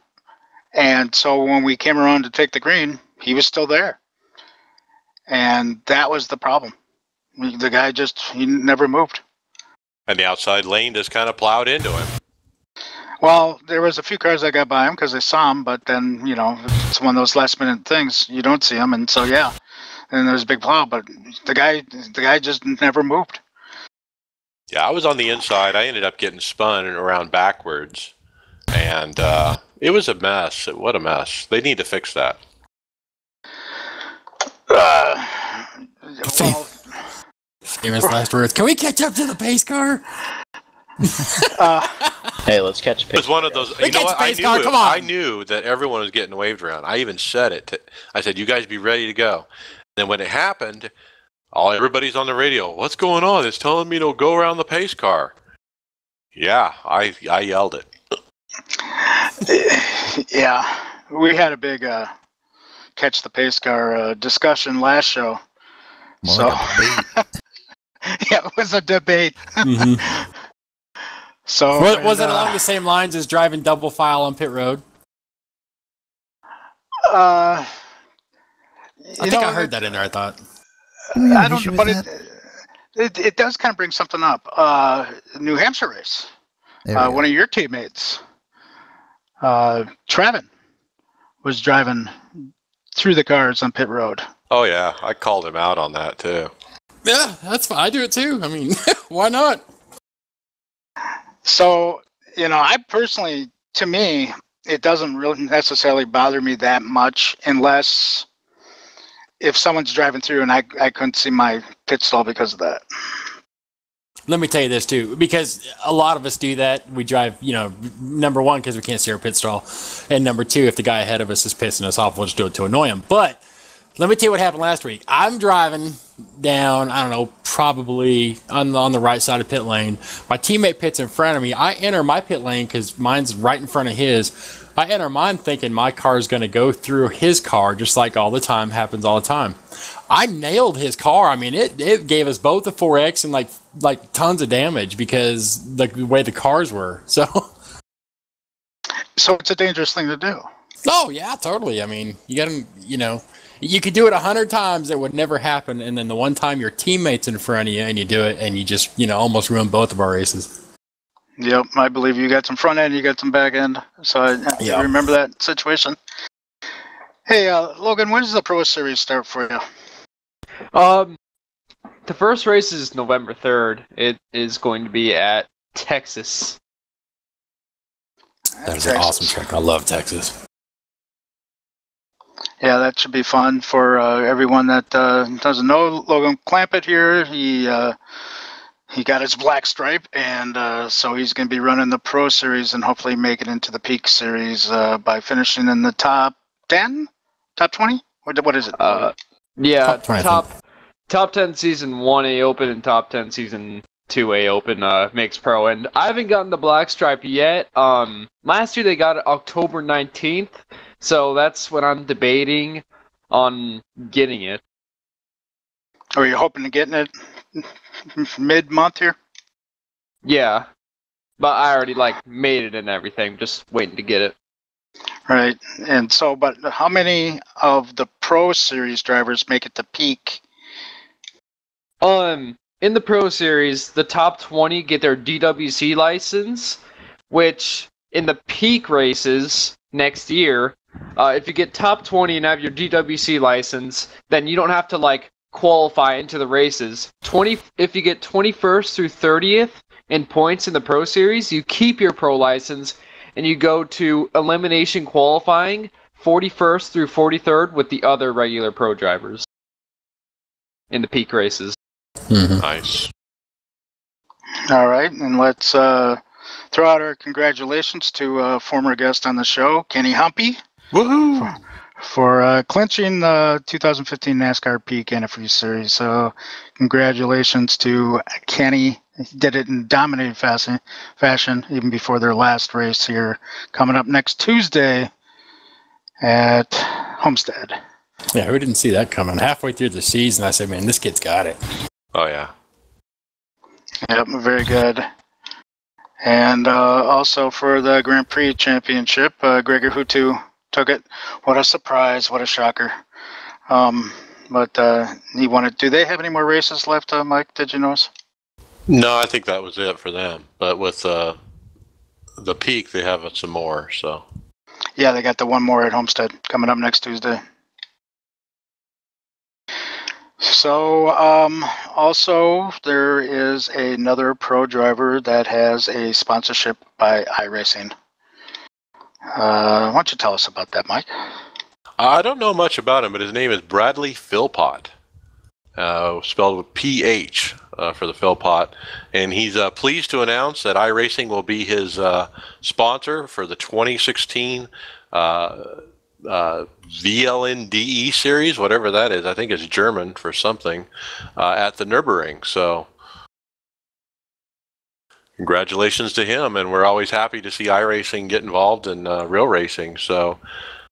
And so when we came around to take the green, he was still there. And that was the problem. The guy he never moved. And the outside lane just kind of plowed into him. Well, there was a few cars that got by him because they saw him, but then, it's one of those last minute things. You don't see him, and so, yeah. And there was a big plow, but the guy just never moved. Yeah, I was on the inside. I ended up getting spun around backwards. And it was a mess. What a mess. They need to fix that. Well, Famous last words. Can we catch up to the pace car? Hey, let's catch a It picture. was one of those. You know what? I knew that everyone was getting waved around. I even said it. I said, "You guys be ready to go." And then when it happened, everybody's on the radio. What's going on? It's telling me to go around the pace car. Yeah, I yelled it. Yeah, we had a big catch the pace car discussion last show. More So, like a debate. yeah, it was a debate. Mm-hmm. So Was it along the same lines as driving double file on pit road? I I think I heard that in there. I thought. I don't know, but it does kind of bring something up. New Hampshire race. One of your teammates, Trevin, was driving through the cars on pit road. Oh yeah, I called him out on that too. Yeah, that's fine. I do it too. I mean, why not? So, I personally, to me, it doesn't really necessarily bother me that much unless if someone's driving through and I couldn't see my pit stall because of that. Let me tell you this too, because a lot of us do that. We drive, number one, because we can't see our pit stall. And number two, if the guy ahead of us is pissing us off, we'll just do it to annoy him. But let me tell you what happened last week. I'm driving down, I don't know, probably on the right side of pit lane. My teammate pits in front of me. I enter my pit lane because mine's right in front of his. I enter mine thinking my car is going to go through his car, just like all the time, happens all the time. I nailed his car. I mean, it gave us both a 4X and like tons of damage because the way the cars were. So it's a dangerous thing to do. Oh yeah, totally. I mean, you got to, you could do it 100 times, it would never happen. And then the one time your teammate's in front of you and you do it and you just, almost ruin both of our races. Yep, I believe you got some front end, you got some back end. So I remember that situation. Hey, Logan, when does the Pro Series start for you? The first race is November 3rd. It is going to be at Texas. That is an awesome track. I love Texas. Yeah, that should be fun for everyone that doesn't know. Logan Clampett here, he got his black stripe, and so he's going to be running the Pro Series and hopefully make it into the Peak Series by finishing in the top 10? Top 20? What is it? Yeah, top 20, top 10 Season 1A Open and top 10 Season 2A Open makes pro. And I haven't gotten the black stripe yet. Last year they got it October 19th, so that's when I'm debating on getting it. Are you hoping to get it mid-month here? Yeah, but I already made it and everything, just waiting to get it. Right, and so, but how many of the Pro Series drivers make it to Peak? In the Pro Series, the top 20 get their DWC license, which in the Peak races next year, if you get top 20 and have your DWC license, then you don't have to qualify into the races. If you get 21st through 30th in points in the Pro Series, you keep your pro license and you go to elimination qualifying 41st through 43rd with the other regular pro drivers in the Peak races. Mm-hmm. Nice. All right, and let's throw out our congratulations to a former guest on the show, Kenny Humpy. Woohoo! for clinching the 2015 NASCAR Peak Antifreeze Series. So congratulations to Kenny. He did it in dominating fashion even before their last race here, coming up next Tuesday at Homestead. Yeah, we didn't see that coming. Halfway through the season, I said, man, this kid's got it. Oh, yeah. Yep, very good. And also for the Grand Prix Championship, Gregor Hutu took it. What a surprise. What a shocker. But he wanted. Do they have any more races left, Mike? Did you notice? No, I think that was it for them. But with the Peak, they have some more. So. Yeah, they got the one more at Homestead coming up next Tuesday. So, also, there is another pro driver that has a sponsorship by iRacing. Why don't you tell us about that, Mike? I don't know much about him, but his name is Bradley Philpott, spelled with PH for the Philpott. And he's pleased to announce that iRacing will be his sponsor for the 2016 VLNDE series, whatever that is. I think it's German for something, at the Nürburgring. So congratulations to him, and we're always happy to see iRacing get involved in real racing. So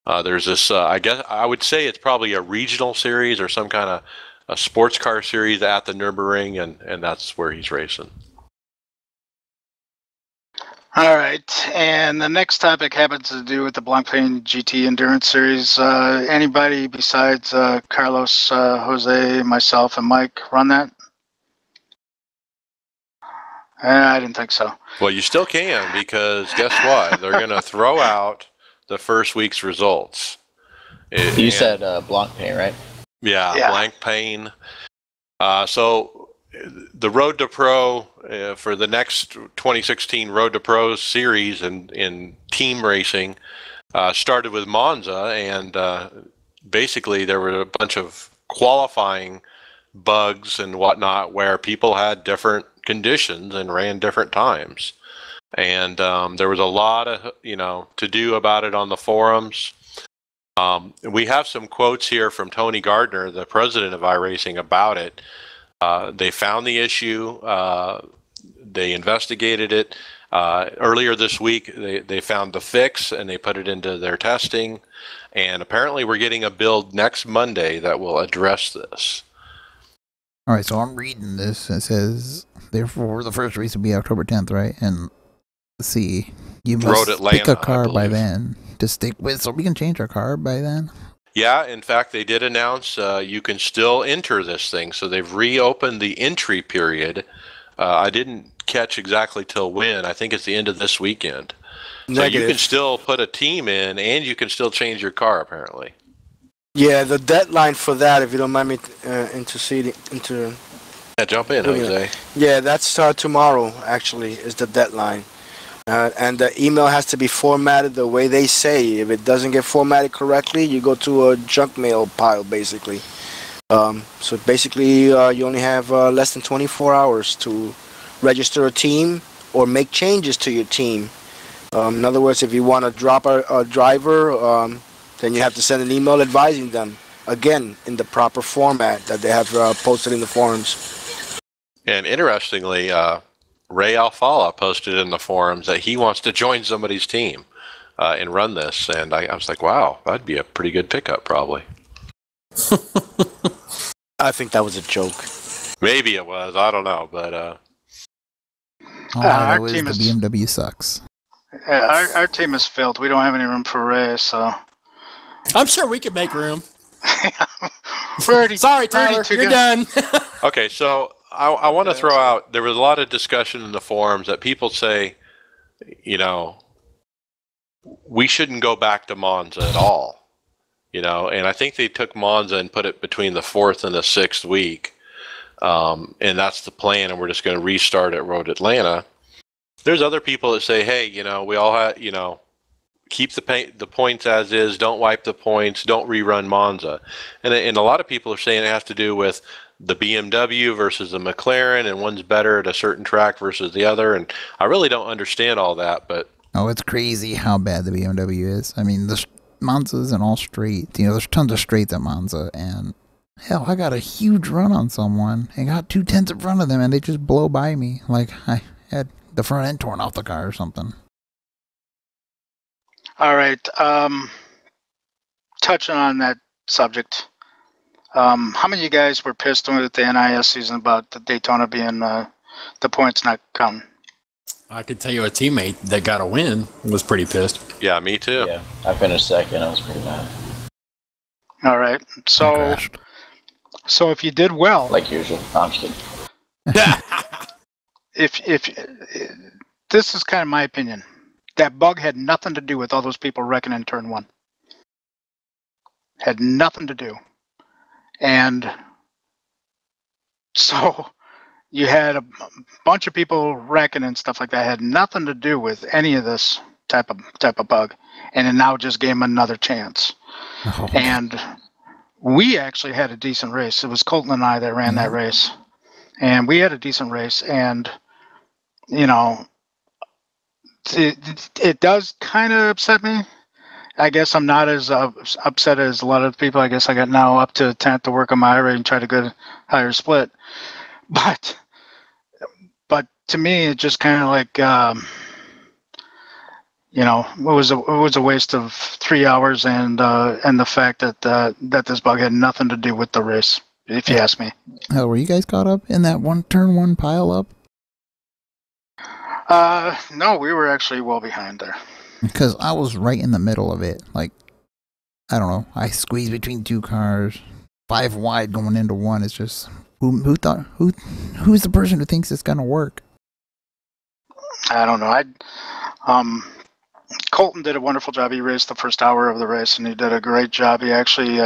there's this, I guess I would say it's probably a regional series or some kind of a sports car series at the Nürburgring, and that's where he's racing. All right, and the next topic happens to do with the Blancpain GT Endurance Series. Anybody besides Carlos, Jose, myself, and Mike run that? I didn't think so. Well, you still can, because guess what? They're going to throw out the first week's results. You said Blancpain, right? Yeah, Blancpain. So the Road to Pro for the next 2016 Road to Pro series in team racing started with Monza, and basically there were a bunch of qualifying bugs and whatnot where people had different conditions and ran different times, and there was a lot of to do about it on the forums. We have some quotes here from Tony Gardner, the president of iRacing, about it. They found the issue. They investigated it. Earlier this week, they found the fix, and they put it into their testing. And apparently we're getting a build next Monday that will address this. All right, so I'm reading this. It says, therefore, the first race will be October 10th, right? And let's see, you must pick a car by then to stick with, so we can change our car by then. Yeah, in fact, they did announce you can still enter this thing. So they've reopened the entry period. I didn't catch exactly till when. I think it's the end of this weekend. So you can still put a team in, and you can still change your car, apparently. Yeah, the deadline for that, if you don't mind me interceding. Yeah, jump in, Jose. Yeah, that's tomorrow, actually, is the deadline. And the email has to be formatted the way they say. If it doesn't get formatted correctly, you go to a junk mail pile, basically. So basically, you only have less than 24 hours to register a team or make changes to your team. In other words, if you want to drop a driver, then you have to send an email advising them, again, in the proper format that they have posted in the forums. And interestingly, Ray Alfala posted in the forums that he wants to join somebody's team and run this. And I was like, wow, that'd be a pretty good pickup, probably. I think that was a joke. Maybe it was. I don't know. But all I know is the BMW sucks. Our team is filled. We don't have any room for Ray, so... I'm sure we could make room. Sorry, Tyler, you're done. Okay, so I want to throw out, there was a lot of discussion in the forums that people say, we shouldn't go back to Monza at all. And I think they took Monza and put it between the 4th and the 6th week. And that's the plan, and we're just going to restart at Road Atlanta. There's other people that say, hey, we all have, keep the points as is, don't wipe the points, don't rerun Monza. And a lot of people are saying it has to do with the BMW versus the McLaren, and one's better at a certain track versus the other. And I really don't understand all that, but... Oh, it's crazy how bad the BMW is. I mean, Monza's and all straight. You know, there's tons of straights at Monza, and hell, I got a huge run on someone and got 2/10 in front of them, and they just blow by me like I had the front end torn off the car or something. All right. Touching on that subject, how many of you guys were pissed with the NIS season about the Daytona being the points not counting? I could tell you a teammate that got a win was pretty pissed. Yeah, me too. Yeah, I finished second. I was pretty mad. All right. So if you did well, Like usual. No, I'm just kidding. if this is kind of my opinion, that bug had nothing to do with all those people wrecking in turn 1. Had nothing to do. And so you had a bunch of people wrecking and stuff like that. Had nothing to do with any of this type of bug, and it now just gave them another chance. Oh. And we actually had a decent race. It was Colton and I that ran that race, and we had a decent race. And you know, it does kind of upset me. I guess I'm not as upset as a lot of people. I guess I got now up to 10th to work on my rate and try to get a higher split. But to me, it just kind of like, you know, it was a waste of 3 hours, and the fact that this bug had nothing to do with the race, if you ask me. Hell, were you guys caught up in that turn one pile up? No, we were actually well behind there. Because I was right in the middle of it. Like, I don't know. I squeezed between 2 cars, 5 wide going into 1. It's just who's the person who thinks it's gonna work? I don't know. Colton did a wonderful job. He raced the first hour of the race, and he did a great job. He actually,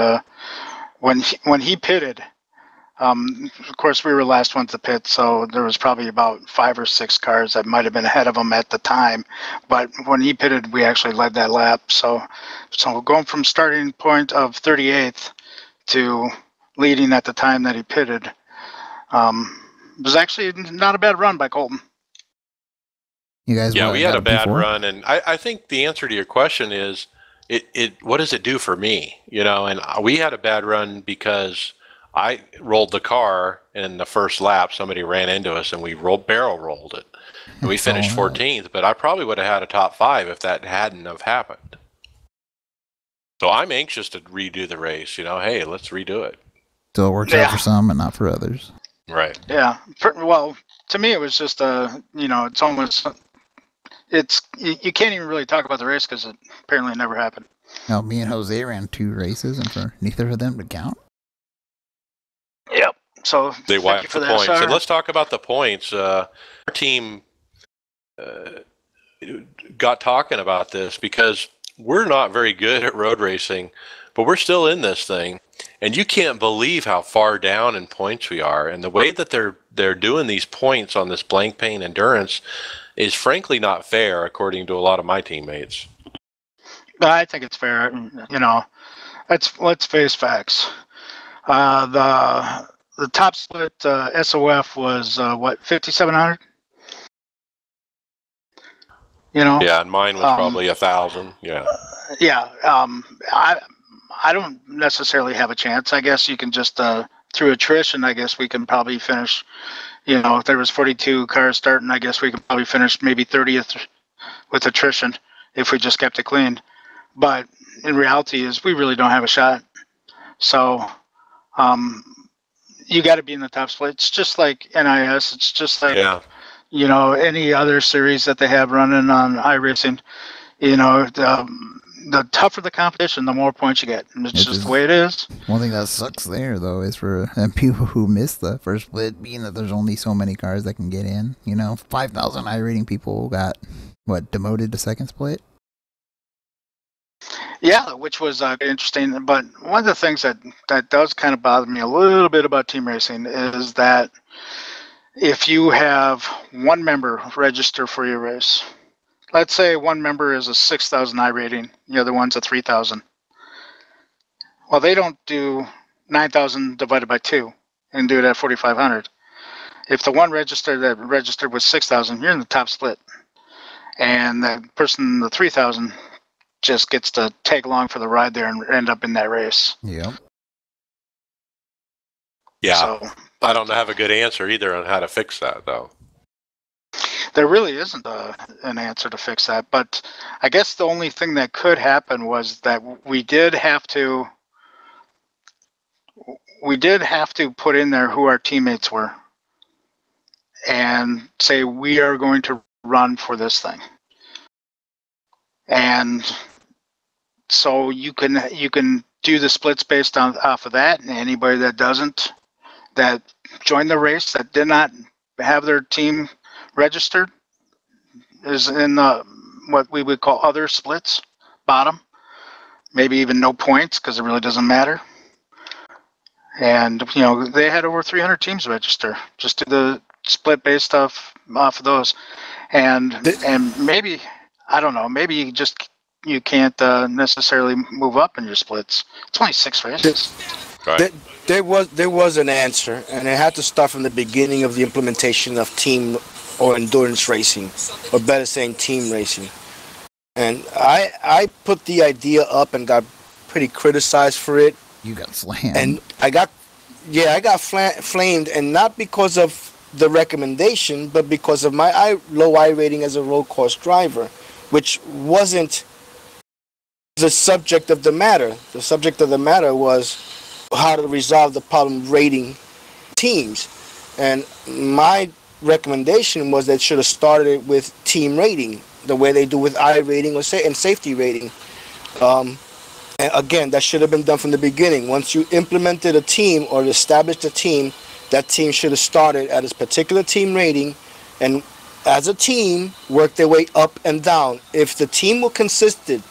when he pitted, of course we were last one to pit, so there was probably about 5 or 6 cars that might have been ahead of him at the time. But when he pitted, we actually led that lap. So going from starting point of 38th to leading at the time that he pitted was actually not a bad run by Colton. You guys, Yeah, we had a bad before? run, and I think the answer to your question is, what does it do for me? You know, and we had a bad run because I rolled the car, and in the first lap, somebody ran into us, and we barrel rolled it. And we finished 14th, but I probably would have had a top 5 if that hadn't have happened. So I'm anxious to redo the race. You know, hey, let's redo it. So it works out for some and not for others. Right. Yeah. Well, to me, it was just you know, it's almost, you can't even really talk about the race because it apparently never happened. Now, me and Jose ran 2 races, and for neither of them to count. Yep. So They wiped the points. And let's talk about the points. Our team got talking about this because we're not very good at road racing, but we're still in this thing. And you can't believe how far down in points we are. And the way that they're doing these points on this blank pane endurance is frankly not fair, according to a lot of my teammates. I think it's fair. You know, let's face facts. The top split SOF was what, 5,700? You know. Yeah, and mine was probably 1,000. Yeah. Yeah. I don't necessarily have a chance. I guess you can just through attrition. I guess we can probably finish. You know, if there was 42 cars starting, I guess we could probably finish maybe 30th with attrition if we just kept it clean. But in reality, is we really don't have a shot. So, you got to be in the top split. It's just like NIS. It's just like you know, any other series that they have running on iRacing. You know, the tougher the competition, the more points you get. And it's just the way it is. One thing that sucks there, though, is for people who miss the first split, being that there's only so many cars that can get in. You know, 5,000 iRating people got, demoted to second split? Yeah, which was interesting. But one of the things that does kind of bother me a little bit about team racing is that if you have one member register for your race, let's say one member is a 6,000 iRating, the other one's a 3,000. Well, they don't do 9,000 divided by 2 and do it at 4,500. If the one registered with 6,000, you're in the top split. And the person, the 3,000, just gets to tag along for the ride there and end up in that race. Yep. Yeah. So, I don't have a good answer either on how to fix that, though. there really isn't an answer to fix that, but I guess the only thing that could happen was that we did have to put in there who our teammates were and say we are going to run for this thing. And so you can do the splits based off of that, and anybody that joined the race that did not have their team registered is in what we would call other splits, bottom, maybe even no points because it really doesn't matter. And they had over 300 teams register. Just do the split based off of those, and maybe, I don't know, maybe you can't necessarily move up in your splits. It's only 6 races. Right. There was an answer, and it had to start from the beginning of the implementation of team or endurance racing, or better saying team racing. And I put the idea up and got pretty criticized for it. You got slammed. And I got flamed, and not because of the recommendation, but because of my low I rating as a road course driver, which wasn't the subject of the matter. The subject of the matter was how to resolve the problem rating teams. And my recommendation was they should have started with team rating, the way they do with I rating and safety rating. And again, that should have been done from the beginning. Once you implemented a team or established a team, that team should have started at its particular team rating, and as a team, work their way up and down. If the team will consisted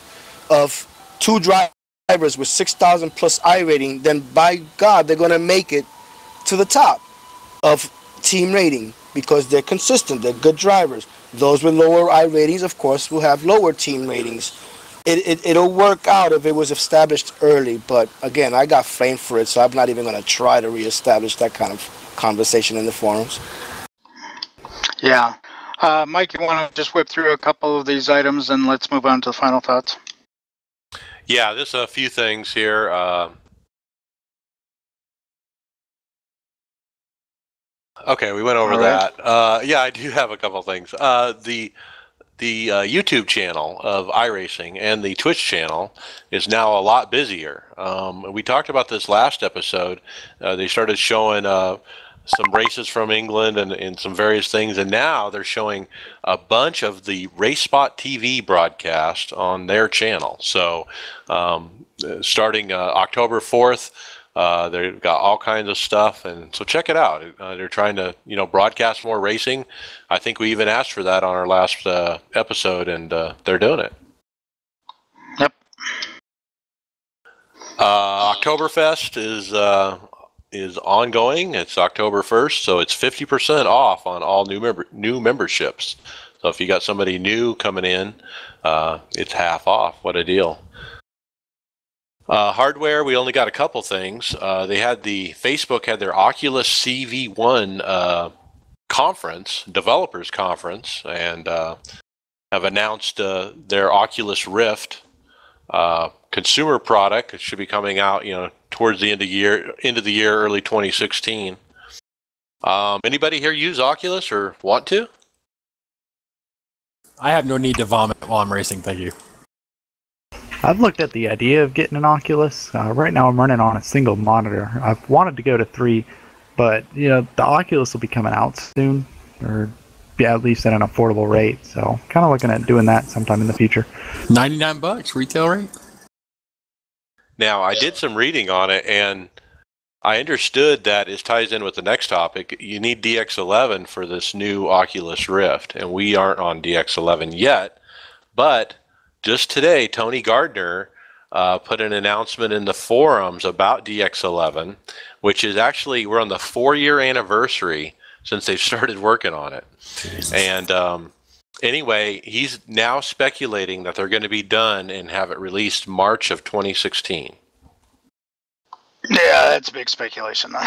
of 2 drivers with 6,000 plus I rating, then by God, they're going to make it to the top of team rating because they're consistent. They're good drivers. Those with lower I ratings, of course, will have lower team ratings. It'll work out if it was established early, but again, I got framed for it, so I'm not even going to try to reestablish that kind of conversation in the forums. Yeah. Mike, you want to just whip through a couple of these items and let's move on to the final thoughts? Yeah, there's a few things here. Okay, we went over All right. that. Yeah, I do have a couple of things. The YouTube channel of iRacing and the Twitch channel is now a lot busier. We talked about this last episode. They started showing some races from England and some various things, and now they're showing a bunch of the Race Spot TV broadcast on their channel. So starting October 4th, they've got all kinds of stuff, and so check it out. They're trying to, broadcast more racing. I think we even asked for that on our last episode, and they're doing it. Yep. Oktoberfest is ongoing. It's October 1st, so it's 50% off on all new memberships. So if you got somebody new coming in, it's half off. What a deal. Hardware, we only got a couple things. Facebook had their Oculus CV1 developers conference, and have announced their Oculus Rift consumer product. It should be coming out, towards the end of the year, early 2016. Anybody here use Oculus or want to? I have no need to vomit while I'm racing, thank you. I've looked at the idea of getting an Oculus. Right now I'm running on a single monitor. I've wanted to go to 3, but the Oculus will be coming out soon, or at least at an affordable rate. So kind of looking at doing that sometime in the future. $99 retail rate. Now, I did some reading on it, and I understood that it ties in with the next topic. You need DX11 for this new Oculus Rift, and we aren't on DX11 yet, but just today, Tony Gardner put an announcement in the forums about DX11, which is actually, we're on the 4-year anniversary since they've started working on it. Jesus. And anyway, he's now speculating that they're going to be done and have it released March of 2016. Yeah, that's big speculation, though.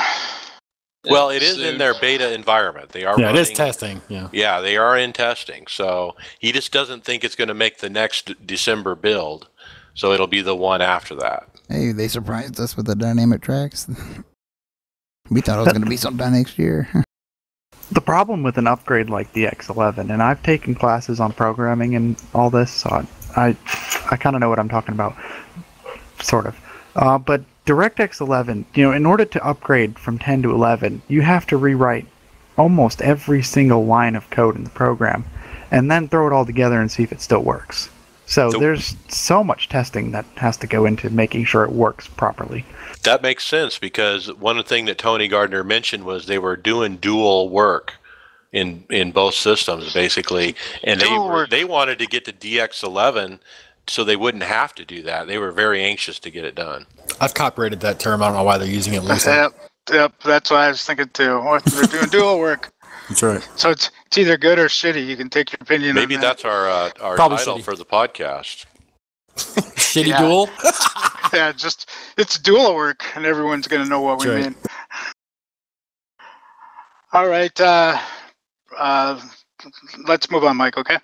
Well, it is in their beta environment. They are Yeah, running, it is testing. Yeah. Yeah, they are in testing. So he just doesn't think it's going to make the next December build. So it'll be the one after that. Hey, they surprised us with the dynamic tracks. We thought it was going to be sometime next year. The problem with an upgrade like the X11, and I've taken classes on programming and all this, so I kind of know what I'm talking about, sort of. But DirectX 11, in order to upgrade from 10 to 11, you have to rewrite almost every single line of code in the program, and then throw it all together and see if it still works. So there's so much testing that has to go into making sure it works properly. That makes sense, because one thing that Tony Gardner mentioned was they were doing dual work in both systems, basically, and they wanted to get to DX11 so they wouldn't have to do that. They were very anxious to get it done. I've copyrighted that term. I don't know why they're using it loosely. Yep, that's what I was thinking too. They're doing dual work. That's right. So it's either good or shitty. You can take your opinion Maybe on that. that's our title shitty for the podcast. Shitty duel? Yeah, it's dual work, and everyone's going to know what we mean. All right, let's move on, Mike, okay?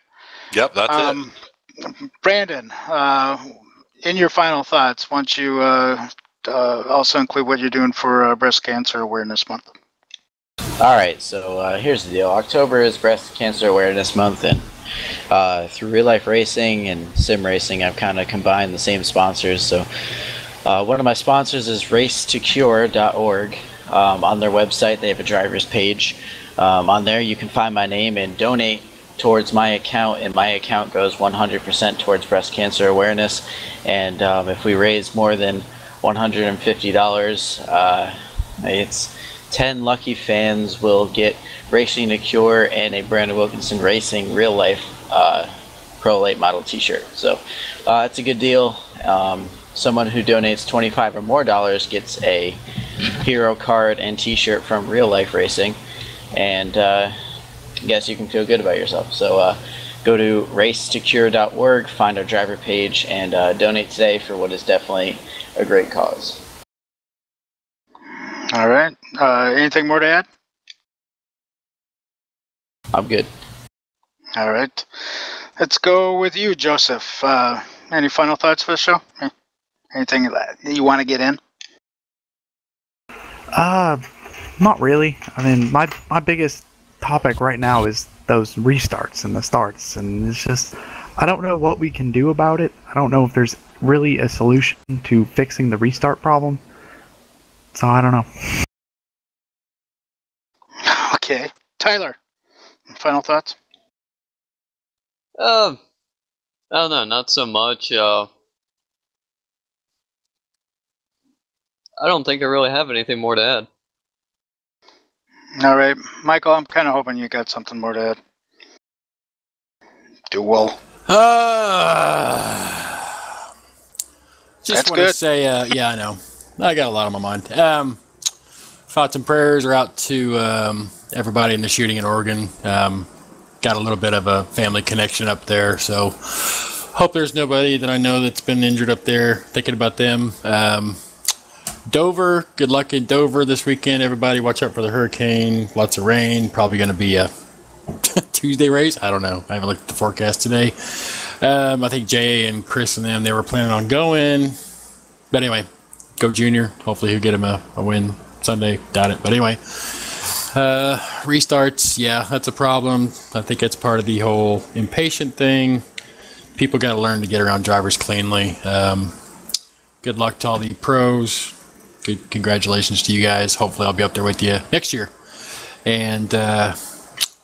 Yep, that's it. Brandon, in your final thoughts, why don't you also include what you're doing for Breast Cancer Awareness Month? All right, so here's the deal. October is Breast Cancer Awareness Month, and through real life racing and sim racing, I've kind of combined the same sponsors. So one of my sponsors is racetocure.org. On their website, they have a driver's page. On there, you can find my name and donate towards my account, and my account goes 100% towards breast cancer awareness. And if we raise more than $150, it's 10 lucky fans will get Racing to Cure and a Brandon Wilkinson Racing real life Pro Late model t-shirt. So it's a good deal. Someone who donates $25 or more gets a hero card and t-shirt from Real Life Racing, and I guess you can feel good about yourself. So go to racetocure.org, find our driver page, and donate today for what is definitely a great cause. All right. Anything more to add? I'm good. All right. Let's go with you, Joseph. Any final thoughts for the show? Anything that you want to get in? Not really. I mean, my biggest topic right now is those restarts and the starts, and it's just, I don't know what we can do about it. I don't know if there's really a solution to fixing the restart problem. So I don't know. Okay. Tyler, final thoughts? I don't know, not so much. I don't think I really have anything more to add. All right. Michael, I'm kind of hoping you got something more to add. Dewell. Just want to say, yeah, I know. I got a lot on my mind. Thoughts and prayers are out to everybody in the shooting in Oregon. Got a little bit of a family connection up there, so hope there's nobody that I know that's been injured up there. Thinking about them. Dover, good luck in Dover this weekend. Everybody watch out for the hurricane. Lots of rain. Probably going to be a Tuesday race. I don't know. I haven't looked at the forecast today. I think Jay and Chris and them, they were planning on going. But anyway, go Junior. Hopefully he'll get him a win Sunday. Doubt it. But anyway, restarts, yeah, that's a problem. I think that's part of the whole impatient thing. People got to learn to get around drivers cleanly. Good luck to all the pros. Good congratulations to you guys. Hopefully I'll be up there with you next year. And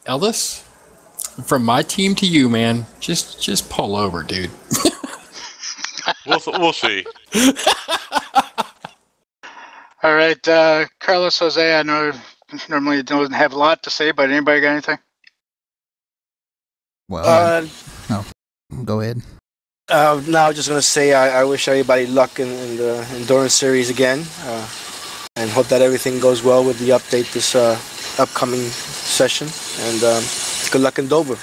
Elvis, from my team to you, man, just pull over, dude. We'll see. All right, Carlos Jose, I know normally don't have a lot to say, but anybody got anything? Well, no, go ahead. No, I was just going to say I wish everybody luck in the Endurance Series again, and hope that everything goes well with the update this upcoming session, and good luck in Dover.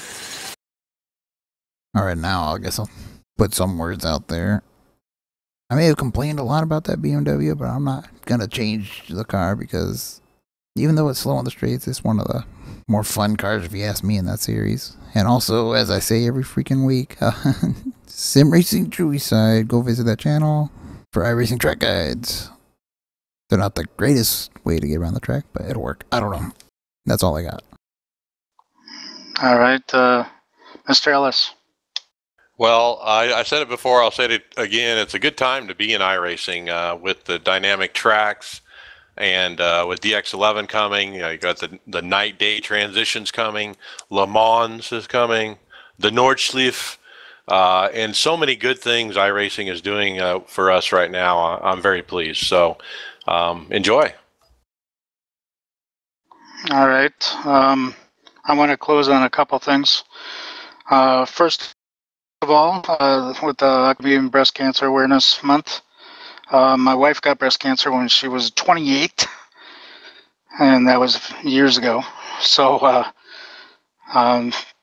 All right, now I guess I'll put some words out there. I may have complained a lot about that BMW, but I'm not going to change the car because Even though it's slow on the straights, it's one of the more fun cars, if you ask me, in that series. And also, as I say every freaking week, Sim Racing Chewy Side, go visit that channel for iRacing track guides. They're not the greatest way to get around the track, but it'll work. I don't know. That's all I got. All right, Mr. Ellis. Well, I said it before, I'll say it again. It's a good time to be in iRacing with the dynamic tracks and with DX11 coming. You got the night-day transitions coming. Le Mans is coming. The Nordschleife. And so many good things iRacing is doing for us right now. I'm very pleased. So enjoy. All right. I want to close on a couple things. First of all, with being Breast Cancer Awareness Month, my wife got breast cancer when she was 28, and that was years ago. So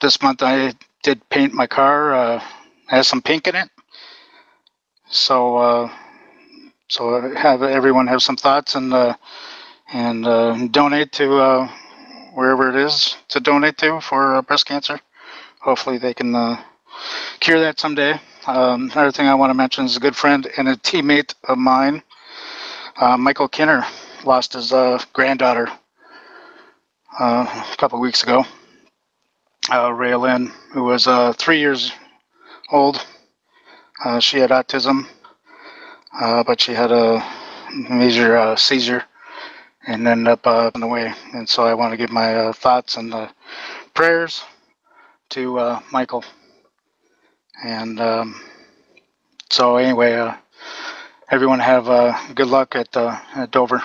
this month I did paint my car. Has some pink in it. So have everyone have some thoughts and donate to wherever it is to donate to for breast cancer. Hopefully they can cure that someday. Another thing I want to mention is a good friend and a teammate of mine, Michael Kinner, lost his granddaughter a couple weeks ago. Raylyn, who was 3 years old. She had autism, but she had a major seizure and ended up in the way. And so I want to give my thoughts and prayers to Michael. And so anyway, everyone have good luck at Dover.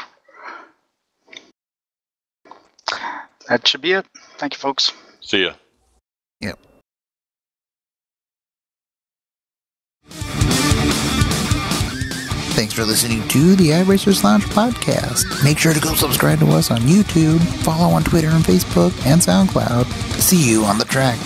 That should be it. Thank you, folks. See ya. Yep. Thanks for listening to the iRacers Lounge podcast. Make sure to go subscribe to us on YouTube, follow on Twitter and Facebook, and SoundCloud. See you on the track.